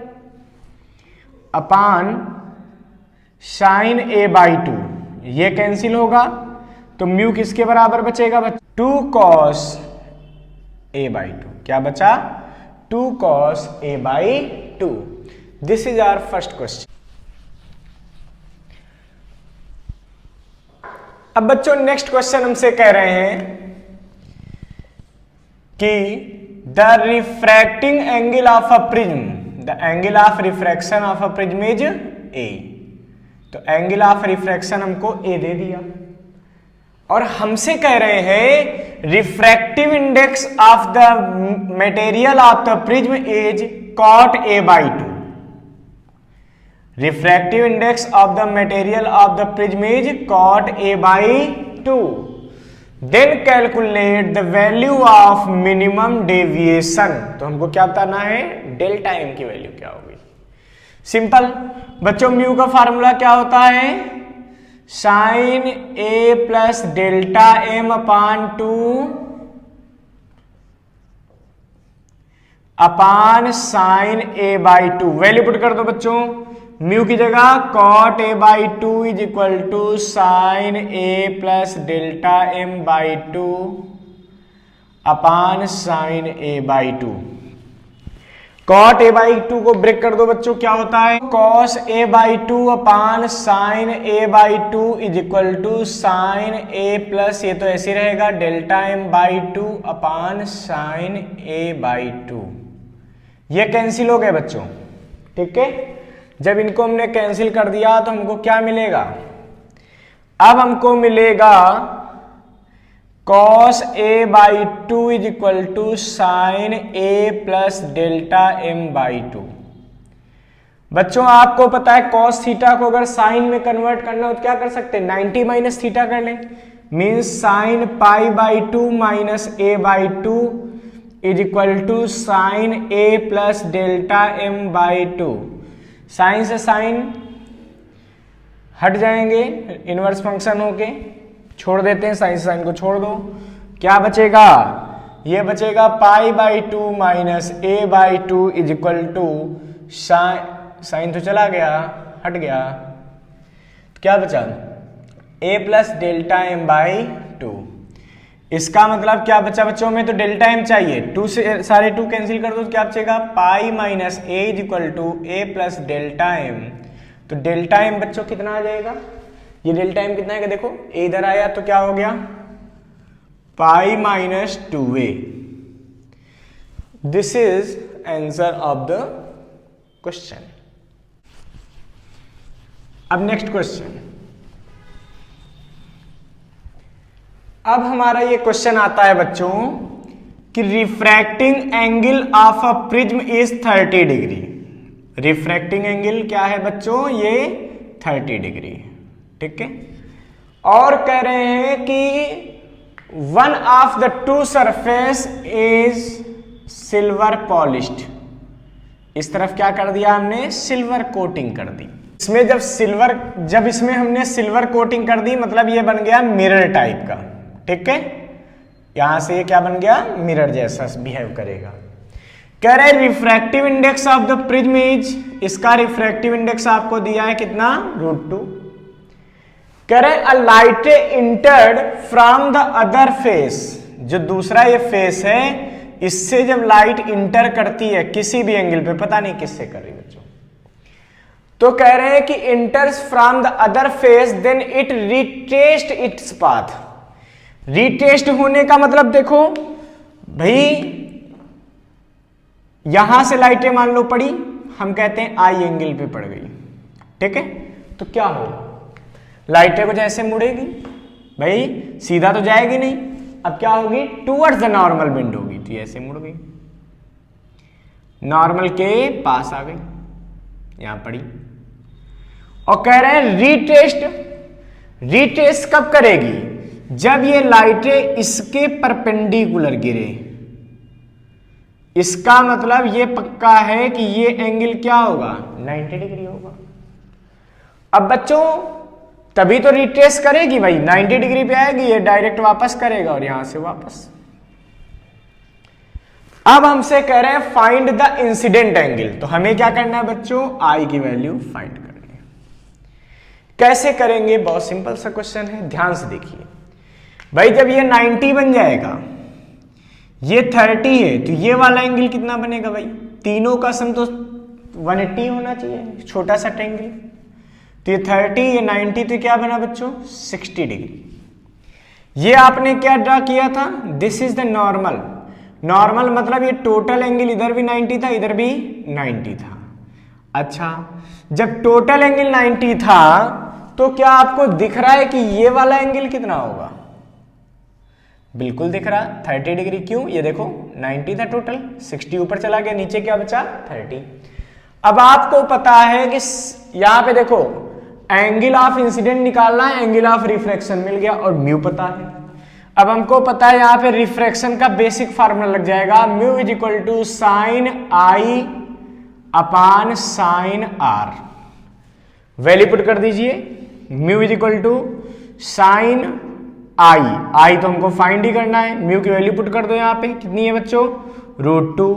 अपान साइन ए बाई 2 ये कैंसिल होगा, तो म्यू किसके बराबर बचेगा, 2 कॉस ए बाई 2। क्या बचा, 2 cos A by 2। This is our first question. अब बच्चों नेक्स्ट क्वेश्चन हमसे कह रहे हैं कि the refracting angle of a prism, the angle of refraction of a prism is A. तो एंगल ऑफ रिफ्रैक्शन हमको ए दे दिया और हमसे कह रहे हैं refractive index of the material of the prism is cot A by 2। Refractive index of the material of the prism is cot A by 2। Then calculate the value of minimum deviation. तो हमको क्या बताना है, delta M की value क्या होगी। Simple बच्चों, mu का फार्मूला क्या होता है, sine A plus delta M upon 2 upon sine A by 2। Value put कर दो बच्चों, म्यू की जगह cot A by 2 is equal to sine A plus delta M by 2 upon sine A by 2। Cot A by 2 को break कर दो बच्चों, क्या होता है, cos A by 2 upon sine A by 2 is equal to sine A plus ये तो ऐसे रहेगा delta M by 2 upon sine A by 2। ये कैंसिल हो गए बच्चों, ठीक है। जब इनको हमने कैंसिल कर दिया तो हमको क्या मिलेगा, अब हमको मिलेगा cos a by 2 is equal to sine a plus delta M by 2। बच्चों आपको पता है cos थीटा को अगर साइन में कन्वर्ट करना हो तो क्या कर सकते हैं, 90 माइनस थीटा कर लें, means sine pi by 2 minus a by 2 is equal to sine A plus delta M by two. Sine से साइन हट जाएंगे, इनवर्स फंक्शन होके छोड़ देते हैं, साइन से साइन को छोड़ दो, क्या बचेगा, ये बचेगा pi by two minus A by two is equal to sine तो चला गया, हट गया, तो क्या बचा, A plus delta M by two. इसका मतलब क्या बचा बच्चों में, तो डेल्टा एम चाहिए, टू से सारे टू कैंसिल कर दो तो क्या बचेगा, pi minus A is equal to A plus delta M. तो डेल्टा एम बच्चों कितना आ जाएगा, ये डेल्टा एम कितना आएगा, देखो ए इधर आया तो क्या हो गया, pi minus two A. This is answer of the question. अब नेक्स्ट क्वेश्चन, अब हमारा ये क्वेश्चन आता है बच्चों कि refracting angle of a prism is 30 degree. Refracting angle क्या है बच्चों, ये 30 डिग्री, ठीक है। और कह रहे हैं कि one of the two surface is silver polished. इस तरफ क्या कर दिया हमने, सिल्वर कोटिंग कर दी। इसमें जब इसमें हमने सिल्वर कोटिंग कर दी मतलब ये बन गया मिरर टाइप का, ठीक है। यहां से ये क्या बन गया, मिरर जैसा बिहेव करेगा। कह रहे refractive index of the prism is, इसका रिफ्रैक्टिव इंडेक्स आपको दिया है कितना, √2। कह रहे a light entered from the other face, जो दूसरा ये फेस है इससे जब लाइट इंटर करती है किसी भी एंगल पे, पता नहीं किससे कर रही बच्चों, तो कह रहे हैं कि enters from the other face then it retraced its path. Retraced होने का मतलब देखो भाई, यहां से लाइटें मान लो पड़ी, हम कहते हैं आई एंगल पे पड़ गई, ठीक है, तो क्या होगा, लाइटें को जैसे मुड़ेगी भाई, सीधा तो जाएगी नहीं, अब क्या होगी, टूवर्ड्स द नॉर्मल बेंड होगी, तो ऐसे मुड़ गई, नॉर्मल के पास आ गई, यहां पड़ी। और कह रहे हैं रीटेस्ट कब करेगी, जब ये लाइटें इसके परपेंडिकुलर गिरे। इसका मतलब ये पक्का है कि ये एंगल क्या होगा, 90 डिग्री होगा। अब बच्चों तभी तो रिट्रेस करेगी भाई, 90 डिग्री पे आएगी, ये डायरेक्ट वापस करेगा और यहां से वापस। अब हमसे कह रहे हैं फाइंड द इंसिडेंट एंगल, तो हमें क्या करना है बच्चों, आई की वैल्यू फाइंड करनी है। कैसे करेंगे, बहुत सिंपल सा क्वेश्चन है, ध्यान से देखिए भाई। जब ये 90 बन जाएगा, ये 30 है, तो ये वाला एंगल कितना बनेगा भाई, तीनों का सम तो 180 होना चाहिए, छोटा सा ट्रायंगल, तो ये 30 ये 90, तो क्या बना बच्चों 60 डिग्री। ये आपने क्या ड्रा किया था, this is the normal. Normal मतलब ये टोटल एंगल इधर भी 90 था, इधर भी 90 था। अच्छा, जब टोटल एंगल 90 था तो क्या आपको दिख रहा है कि ये वाला एंगल कितना होगा, बिल्कुल दिख रहा, 30 डिग्री। क्यों, ये देखो 90 था टोटल, 60 ऊपर चला गया, नीचे क्या बचा 30। अब आपको पता है कि यहां पे देखो एंगल ऑफ इंसिडेंट निकालना है, एंगल ऑफ रिफ्रैक्शन मिल गया और म्यू पता है। अब हमको पता है यहां पे रिफ्रैक्शन का बेसिक फार्मूला लग जाएगा, mu is equal to sine I upon sine R. Value put कर दीजिए, mu is equal to sine I तो हमको फाइंड ही करना है, म्यू की वैल्यू पुट कर दो, यहां पे कितनी है बच्चों, √2।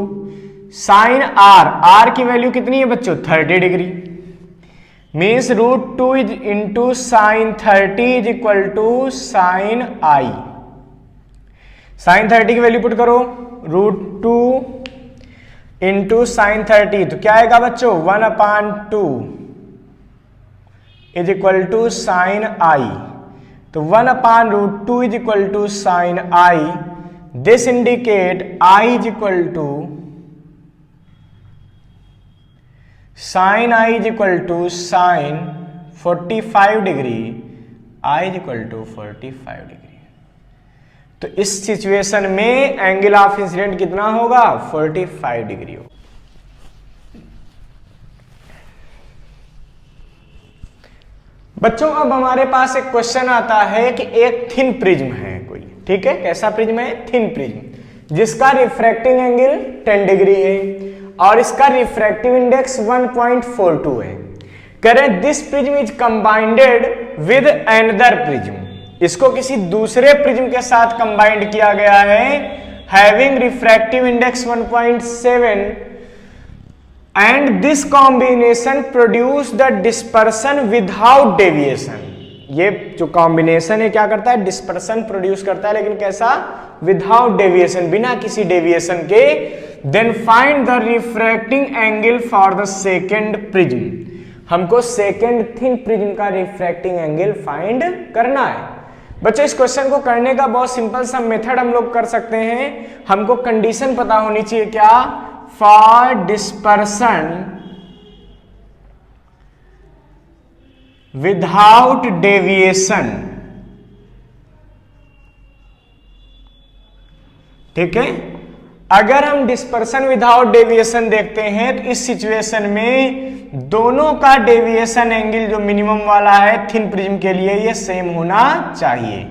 साइन आर की वैल्यू कितनी है बच्चों, 30 degree, means √2 is into sine 30 is equal to sine I. Sine 30 की वैल्यू पुट करो, √2 इंटू साइन 30, तो क्या आएगा बच्चों 1/2 is equal to sine I. तो 1/√2 is equal to sine I. This indicate I is equal to sine I is equal to sine 45 degree, I is equal to 45 degree. तो इस situation में angle of incident कितना होगा, 45 degree होगा। बच्चों अब हमारे पास एक क्वेश्चन आता है कि एक थिन प्रिज्म है कोई, ठीक है, कैसा प्रिज्म है, थिन प्रिज्म, जिसका रिफ्रैक्टिंग एंगल 10 डिग्री है और इसका रिफ्रैक्टिव इंडेक्स 1.42 है। करें this prism is combined with another prism, इसको किसी दूसरे प्रिज्म के साथ कंबाइंड किया गया है having refractive index 1.7 and this combination produce the dispersion without deviation. ये जो कॉम्बिनेशन है क्या करता है, डिस्पर्सन प्रोड्यूस करता है, लेकिन कैसा, विदाउट डेविएशन, बिना किसी डेविएशन के। Then find the refracting angle for the second prism, हमको सेकेंड थिन प्रिज्म का रिफ्रैक्टिंग एंगल फाइंड करना है। बच्चों इस क्वेश्चन को करने का बहुत सिंपल सा मेथड हम लोग कर सकते हैं। हमको कंडीशन पता होनी चाहिए, क्या, फॉर डिस्पर्सन विदाउट डेविएशन, ठीक है। अगर हम डिस्पर्सन विदाउट डेविएशन देखते हैं तो इस सिचुएशन में दोनों का डेविएशन एंगल जो मिनिमम वाला है थिन प्रिज्म के लिए ये सेम होना चाहिए।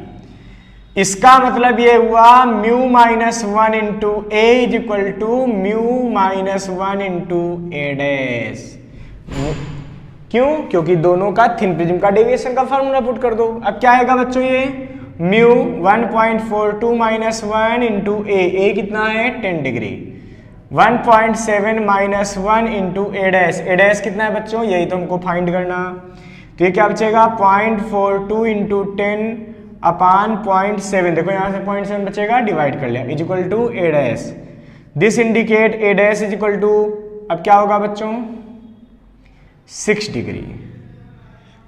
इसका मतलब ये हुआ mu minus 1 into A is equal to mu minus 1 into A dash. क्यों, क्योंकि दोनों का थिन प्रिज्म का डेविएशन का फॉर्मूला पुट कर दो। अब क्या आएगा बच्चों, ये म्यू 1.42 माइनस 1 इंटू ए कितना है 10 degree, 1.7 minus 1 into A dash कितना है बच्चों, यही तो हमको फाइंड करना। तो ये क्या बचेगा 0.42 इंटू 10 अपान 0.7, देखो यहां से 0.7 बचेगा, डिवाइड कर लिया, is equal to A dash. This indicate A dash is equal to, अब क्या होगा बच्चों 6 डिग्री।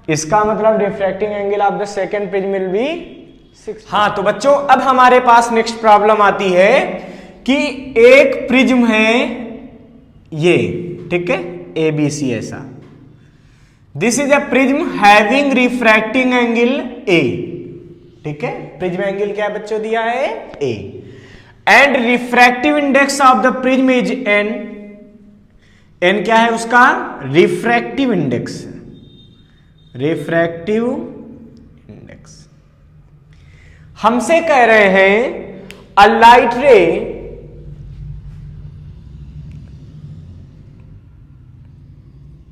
इसका मतलब refracting angle of the second prism will be 6। हाँ तो बच्चों अब हमारे पास नेक्स्ट प्रॉब्लम आती है कि एक प्रिज्म है ये, ठीक है, ए बी सी ऐसा। This is a prism having refracting angle A, ठीक है, प्रिज्म एंगल क्या बच्चों दिया है A, and refractive index of the prism is N. N क्या है उसका, रिफ्रैक्टिव इंडेक्स, रिफ्रैक्टिव इंडेक्स। हमसे कह रहे हैं a light ray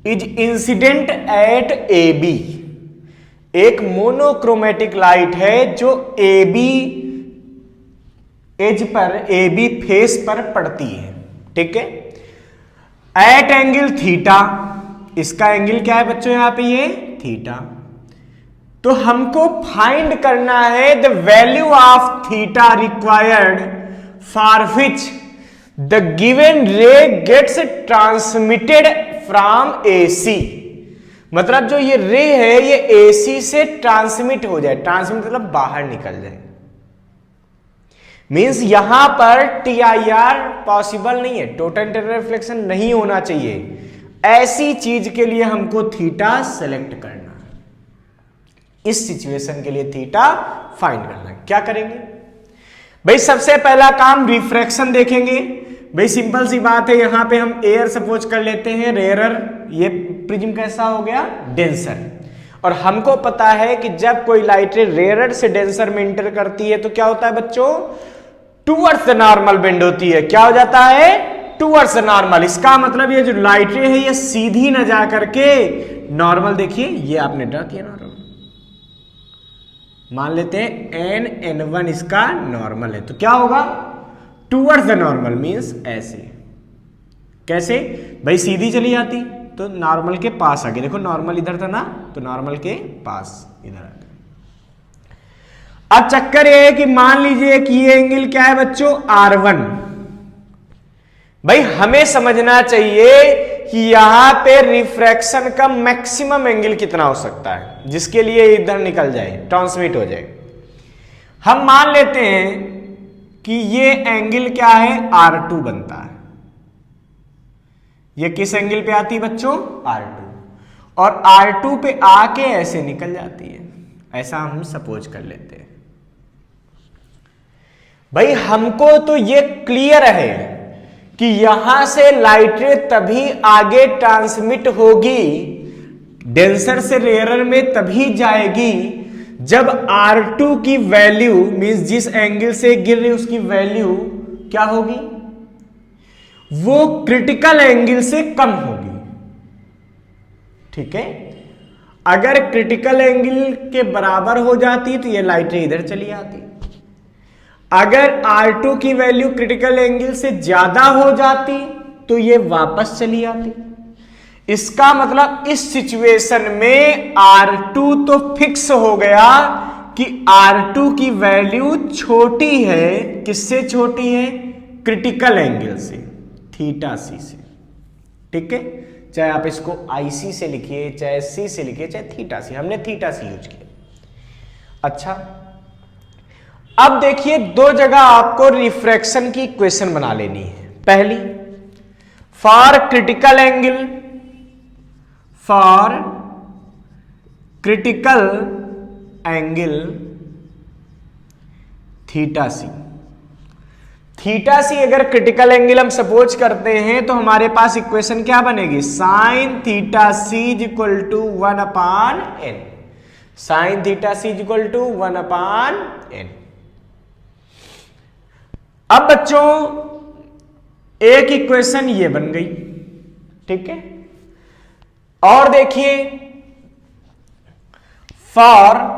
is incident at A B. एक मोनोक्रोमेटिक लाइट है जो A B as per, A B face पर पड़ती है, ठीक है, एट एंगल थीटा। इसका एंगल क्या है बच्चों यहां पे, ये थीटा। तो हमको फाइंड करना है the value of theta required for which the given रे गेट्स ट्रांसमिटेड फ्रॉम एसी। मतलब जो ये रे है ये एसी से ट्रांसमिट हो जाए, ट्रांसमिट मतलब बाहर निकल जाए। मींस यहां पर टीआईआर पॉसिबल नहीं है, टोटल इंटरनल रिफ्लेक्शन नहीं होना चाहिए। ऐसी चीज के लिए हमको थीटा सेलेक्ट करना, इस सिचुएशन के लिए थीटा फाइंड करना। क्या करेंगे भाई, सबसे पहला काम रिफ्रैक्शन देखेंगे। भाई सिंपल सी बात है, यहां पे हम एयर सपोज कर लेते हैं, रेयरर, ये प्रिज्म कैसा हो गया डेंसर। और हमको पता है कि जब कोई लाइट रे रेयरर से डेंसर में इंटर करती है तो क्या होता है बच्चों, टूवर्ड्स द नॉर्मल बेंड होती है। क्या हो जाता है, टूवर्ड्स द नॉर्मल। इसका मतलब ये जो लाइट रे है ये सीधी न जा करके नॉर्मल, देखिए ये आपने ड्रा किया नॉर्मल, मान लेते हैं n1 इसका नॉर्मल है, तो क्या होगा टूवर्ड्स द नॉर्मल मींस ऐसे। कैसे भाई, सीधी चली जाती तो नॉर्मल के पास आ गई, देखो नॉर्मल इधर था ना, तो नॉर्मल के पास इधर आ गया। अब चक्कर ये है कि मान लीजिए कि ये एंगल क्या है बच्चों R1। भाई हमें समझना चाहिए कि यहां पे रिफ्रैक्शन का मैक्सिमम एंगल कितना हो सकता है जिसके लिए इधर निकल जाए, ट्रांसमिट हो जाए। हम मान लेते हैं कि ये एंगल क्या है R2 बनता है। ये किस एंगल पे आती है बच्चों, R2, और R2 पे आके ऐसे निकल जाती है, ऐसा हम सपोज कर लेते हैं। भाई हमको तो ये क्लियर है कि यहां से लाइट रे तभी आगे ट्रांसमिट होगी, डेंसर से रेयरर में तभी जाएगी जब R2 की वैल्यू मींस जिस एंगल से गिर रही उसकी वैल्यू क्या होगी, वो क्रिटिकल एंगल से कम होगी। ठीक है, अगर क्रिटिकल एंगल के बराबर हो जाती तो ये लाइटें इधर चली आती। अगर R2 की वैल्यू क्रिटिकल एंगल से ज्यादा हो जाती तो ये वापस चली आती। इसका मतलब इस सिचुएशन में R2 तो फिक्स हो गया कि R2 की वैल्यू छोटी है। किससे छोटी है, क्रिटिकल एंगल से, थीटा सी से। ठीक है, चाहे आप इसको IC से लिखिए, चाहे C से लिखिए, चाहे थीटा सी, हमने थीटा सी यूज किया। अच्छा, अब देखिए दो जगह आपको रिफ्रैक्शन की इक्वेशन बना लेनी है। पहली, for critical angle, for critical angle theta C. Theta C अगर क्रिटिकल एंगल हम सपोज करते हैं तो हमारे पास इक्वेशन क्या बनेगी, sine theta C is equal to 1/n। Sine theta C is equal to 1/n। अब बच्चों एक इक्वेशन ये बन गई। ठीक है, और देखिए for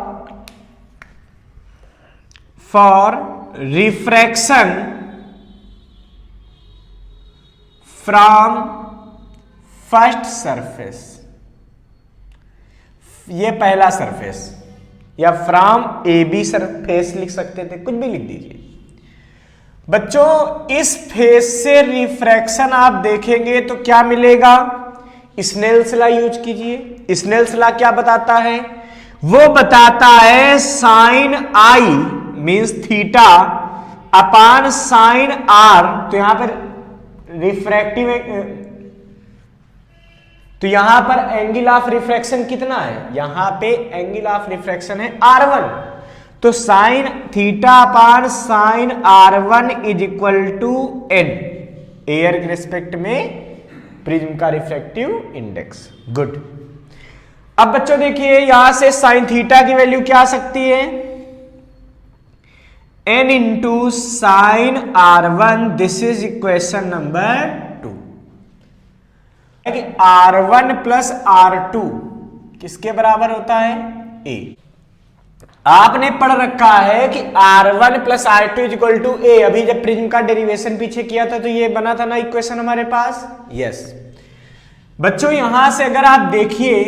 refraction from first surface, ये पहला सरफेस, या फ्रॉम AB सरफेस लिख सकते थे, कुछ भी लिख दीजिए। बच्चों इस फेस से रिफ्रैक्शन आप देखेंगे तो क्या मिलेगा, स्नेल्स लॉ यूज कीजिए। स्नेल्स लॉ क्या बताता है, वो बताता है sine I means theta upon sine R। तो यहां पर रिफ्रैक्टिव, तो यहां पर एंगल ऑफ रिफ्रैक्शन कितना है, यहां पे एंगल ऑफ रिफ्रैक्शन है R1। तो sine theta upon sine R1 is equal to n, air के रिस्पेक्ट में प्रिज्म का रिफ्रैक्टिव इंडेक्स। गुड। अब बच्चों देखिए यहां से साइन थीटा की वैल्यू क्या आ सकती है, n into sine R1, this is equation number 2। R1 plus R2 किसके बराबर होता है, A। आपने पढ़ रखा है कि R1 plus R2 is equal to A। अभी जब प्रिज्म का डेरिवेशन पीछे किया था तो ये बना था ना इक्वेशन हमारे पास, यस। बच्चों यहां से अगर आप देखिए,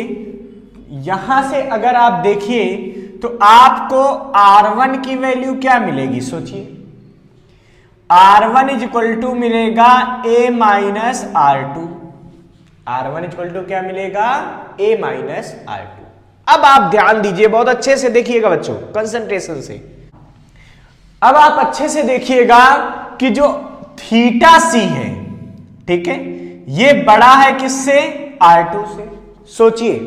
यहां से अगर आप देखिए तो आपको R1 की वैल्यू क्या मिलेगी, सोचिए। R1 इज इक्वल टू मिलेगा A minus R2। R1 is equal to क्या मिलेगा, A माइनस R2। अब आप ध्यान दीजिए, बहुत अच्छे से देखिएगा बच्चों, कंसंट्रेशन से। अब आप अच्छे से देखिएगा कि जो थीटा सी है, ठीक है, ये बड़ा है किससे, R2 से। सोचिए,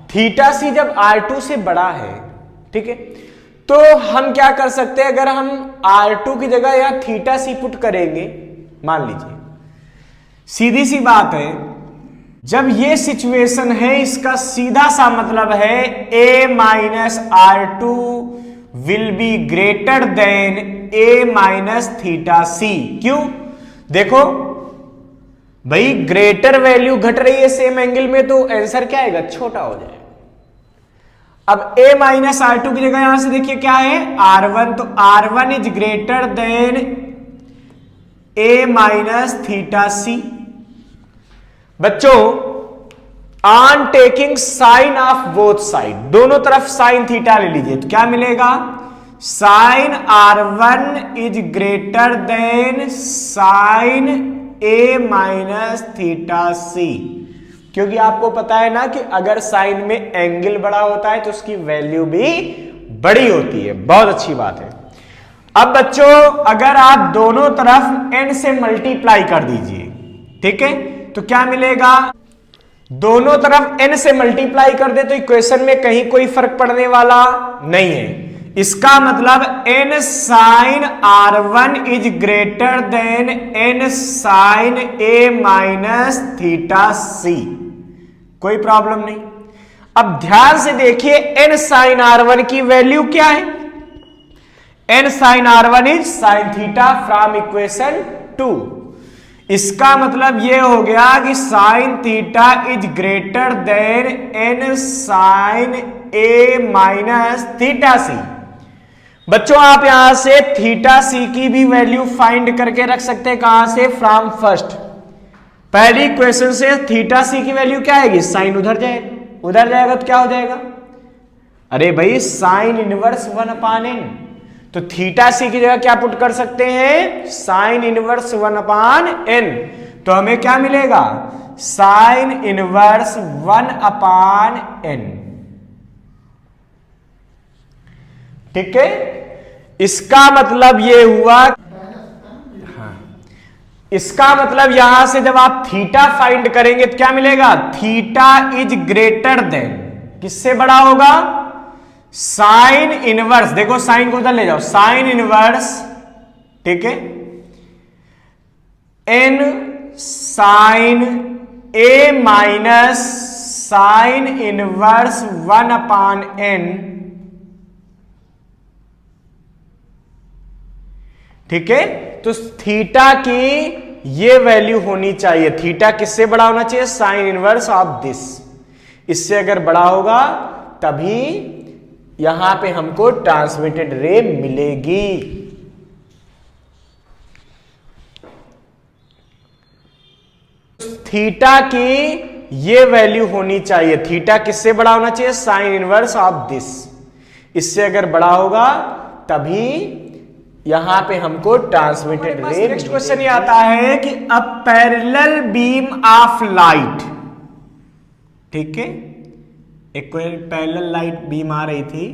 थीटा सी जब R2 से बड़ा है, ठीक है, तो हम क्या कर सकते हैं, अगर हम R2 की जगह यहां थीटा सी पुट करेंगे, मान लीजिए, सीधी सी बात है, जब ये सिचुएशन है इसका सीधा सा मतलब है A minus R2 will be greater than A minus theta C. क्यों, देखो भाई ग्रेटर वैल्यू घट रही है सेम एंगल में, तो आंसर क्या आएगा, छोटा हो जाएगा। अब A माइनस R2 की जगह यहां से देखिए क्या है, R1, तो R1 is greater than A minus theta C. बच्चों on taking sine of both side, दोनों तरफ साइन थीटा ले लीजिए, तो क्या मिलेगा, sine R1 is greater than sine A minus theta C. क्योंकि आपको पता है ना कि अगर साइन में एंगल बड़ा होता है तो उसकी वैल्यू भी बड़ी होती है। बहुत अच्छी बात है। अब बच्चों अगर आप दोनों तरफ n से मल्टीप्लाई कर दीजिए, ठीक है, तो क्या मिलेगा, दोनों तरफ n से मल्टीप्लाई कर दे तो इक्वेशन में कहीं कोई फर्क पड़ने वाला नहीं है। इसका मतलब n sine R1 is greater than n sine A minus theta C. कोई प्रॉब्लम नहीं। अब ध्यान से देखिए n साइन R1 की वैल्यू क्या है, n sin r1 is sin theta from equation 2। इसका मतलब ये हो गया कि sin theta is greater than n sin a minus theta C. बच्चों आप यहां से थीटा सी की भी वैल्यू फाइंड करके रख सकते हैं। कहां से? फ्रॉम फर्स्ट, पहली इक्वेशन से थीटा सी की वैल्यू क्या आएगी? साइन उधर जाएगा तो क्या हो जाएगा? अरे भाई साइन इनवर्स 1/n, तो थीटा सी की जगह क्या पुट कर सकते हैं? Sign inverse 1/n। तो हमें क्या मिलेगा? Sign inverse 1/n। ठीक है, इसका मतलब ये हुआ, हाँ, इसका मतलब यहां से जब आप थीटा फाइंड करेंगे तो क्या मिलेगा? थीटा इज ग्रेटर देन, किससे बड़ा होगा? साइन इनवर्स, देखो साइन को उधर ले जाओ, साइन इनवर्स, ठीक है, n sine a minus sine inverse 1/n। ठीक है, तो थीटा की ये वैल्यू होनी चाहिए। थीटा किससे बड़ा होना चाहिए? Sine inverse of this. इससे अगर बड़ा होगा तभी यहां पे हमको ट्रांसमिटेड रे मिलेगी। थीटा की ये वैल्यू होनी चाहिए। थीटा किससे बड़ा होना चाहिए? Sine inverse of this. इससे अगर बड़ा होगा तभी यहां पे हमको ट्रांसमिटेड रे। नेक्स्ट क्वेश्चन ये आता है कि अ पैरेलल बीम ऑफ लाइट, ठीक है, एक कोई पैरेलल लाइट बीम आ रही थी।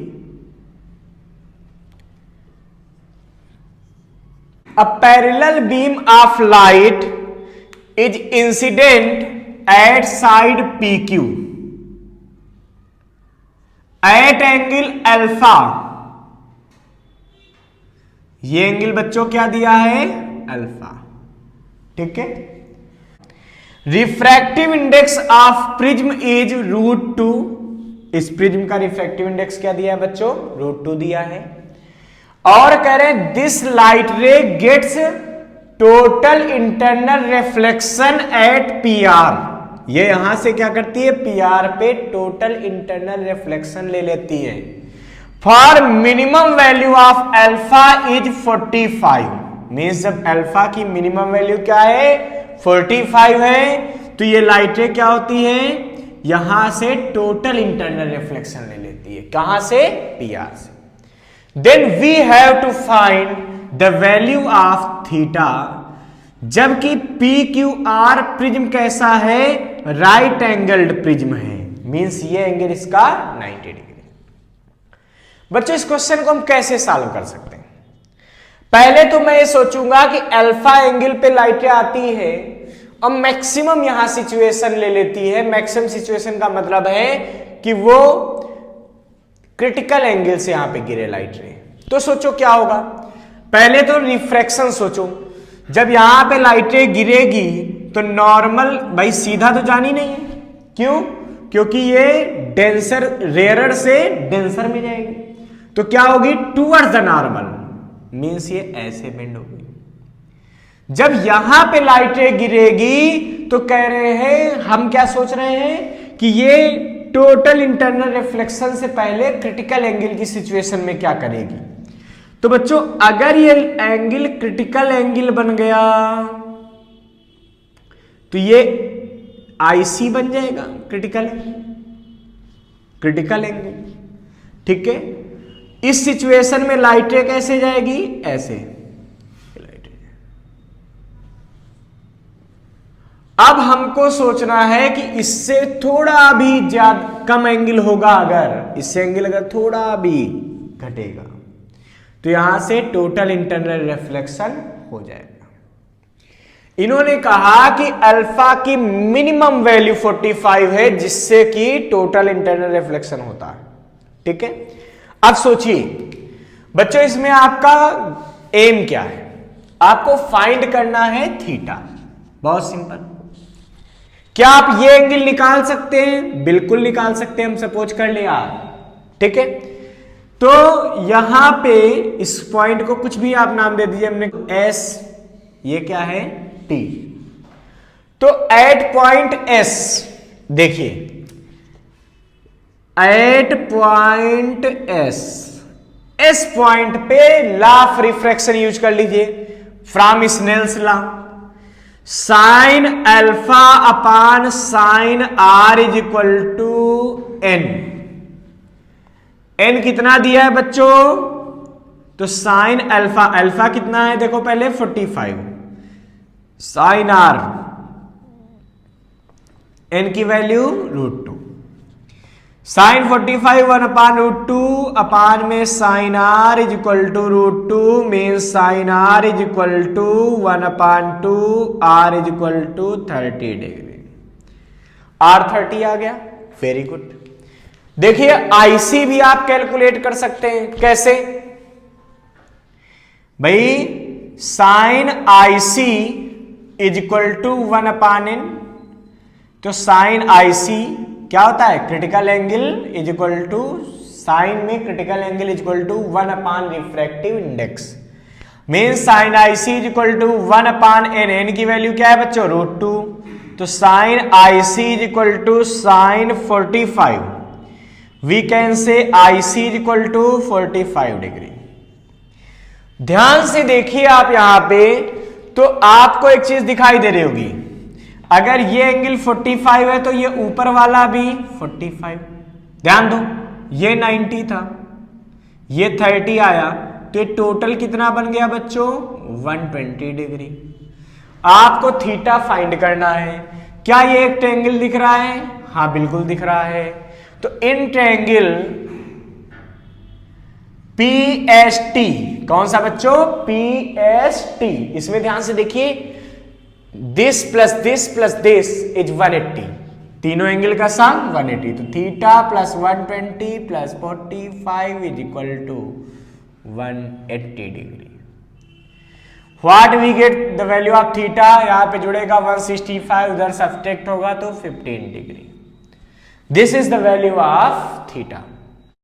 A parallel beam of light is incident at side PQ at angle alpha. ये एंगल बच्चों क्या दिया है? अल्फा। ठीक है, refractive index of prism is √2। इस प्रिज्म का रिफ्रैक्टिव इंडेक्स क्या दिया है बच्चों? √2 दिया है। और कह रहे हैं this light ray gets total internal reflection at PR। ये यहां से क्या करती है? PR पे टोटल इंटरनल रिफ्लेक्शन ले लेती है। For minimum value of alpha is 45। Means जब अल्फा की मिनिमम वैल्यू क्या है? 45 है, तो ये लाइटें क्या होती है? यहां से टोटल इंटरनल रिफ्लेक्शन ले लेती है। कहां से? PR से। Then we have to find the value of theta, जबकि PQR प्रिज्म कैसा है? राइट एंगल्ड प्रिज्म है। मीन्स ये एंगल इसका 90 डिग्री। बच्चों इस क्वेश्चन को हम कैसे सॉल्व कर सकते हैं? पहले तो मैं ये सोचूंगा कि अल्फा एंगल पे लाइटें आती है और मैक्सिमम यहां सिचुएशन ले लेती है। मैक्सिमम सिचुएशन का मतलब है कि वो क्रिटिकल एंगल से यहां पे गिरे लाइट रे। तो सोचो क्या होगा? पहले तो रिफ्रैक्शन सोचो। जब यहां पे लाइटें गिरेगी तो नॉर्मल, भाई सीधा तो जानी नहीं है। क्यों? क्योंकि ये डेंसर, रेयरर से डेंसर में जाएगी, तो क्या होगी? Towards the normal. मीन्स ये ऐसे बेंड होगी। जब यहां पे लाइटें गिरेगी तो कह रहे हैं, हम क्या सोच रहे हैं कि ये टोटल इंटरनल रिफ्लेक्शन से पहले क्रिटिकल एंगल की सिचुएशन में क्या करेगी। तो बच्चों अगर ये एंगल क्रिटिकल एंगल बन गया तो ये IC बन जाएगा, क्रिटिकल एंगल। ठीक है, इस सिचुएशन में लाइटें कैसे जाएगी? ऐसे लाइटें। अब हमको सोचना है कि इससे थोड़ा भी ज्यादा कम एंगल होगा, अगर इससे एंगल अगर थोड़ा भी घटेगा तो यहां से टोटल इंटरनल रिफ्लेक्शन हो जाएगा। इन्होंने कहा कि अल्फा की मिनिमम वैल्यू 45 है, जिससे कि टोटल इंटरनल रिफ्लेक्शन होता है। ठीक है, अब सोचिए बच्चों, इसमें आपका एम क्या है? आपको फाइंड करना है थीटा। बहुत सिंपल। क्या आप ये एंगल निकाल सकते हैं? बिल्कुल निकाल सकते हैं। हम सपोज कर लिया, ठीक है, तो यहां पे इस पॉइंट को कुछ भी आप नाम दे दीजिए, हमने एस, ये क्या है टी। तो एट पॉइंट एस देखिए, एट पॉइंट एस पॉइंट पे लॉ ऑफ रिफ्रैक्शन यूज कर लीजिए from Snell's law. Sine alpha upon sine R is equal to N. N कितना दिया है बच्चों? तो साइन अल्फा, अल्फा कितना है देखो पहले 45, साइन आर, एन की वैल्यू √2, साइन 45 1 अपान √2 अपान में sine R is equal to √2 mean sine R is equal to 1 upon 2, R is equal to 30 degree. R 30 आ गया, वेरी गुड। देखिए आईसी भी आप कैलकुलेट कर सकते हैं, कैसे भाई? Sine IC is equal to 1 upon N. तो साइन आईसी क्या होता है? Critical angle is equal to, sine में critical angle is equal to 1 upon refractive index, mean sine IC is equal to 1 upon N. N की value क्या है बच्चों? √2। तो sine IC is equal to sine 45, we can say IC is equal to 45 degree. ध्यान से देखिए आप यहां पे, तो आपको एक चीज दिखाई दे रही होगी, अगर ये एंगल 45 है तो ये ऊपर वाला भी 45। ध्यान दो, ये 90 था, ये 30 आया, तो ये टोटल कितना बन गया बच्चों? 120 डिग्री। आपको थीटा फाइंड करना है। क्या ये एक ट्रायंगल दिख रहा है? हाँ बिल्कुल दिख रहा है। तो इन ट्रायंगल PST, कौन सा बच्चों? PST। इसमें ध्यान से देखिए, दिस प्लस दिस इज 180, तीनों एंगल का सम 180। तो theta plus 120 plus 45 is equal to 180 degree. What we get the value of theta? यहां पे जुड़ेगा 165, उधर सब्ट्रैक्ट होगा तो 15 degree. This is the value of theta.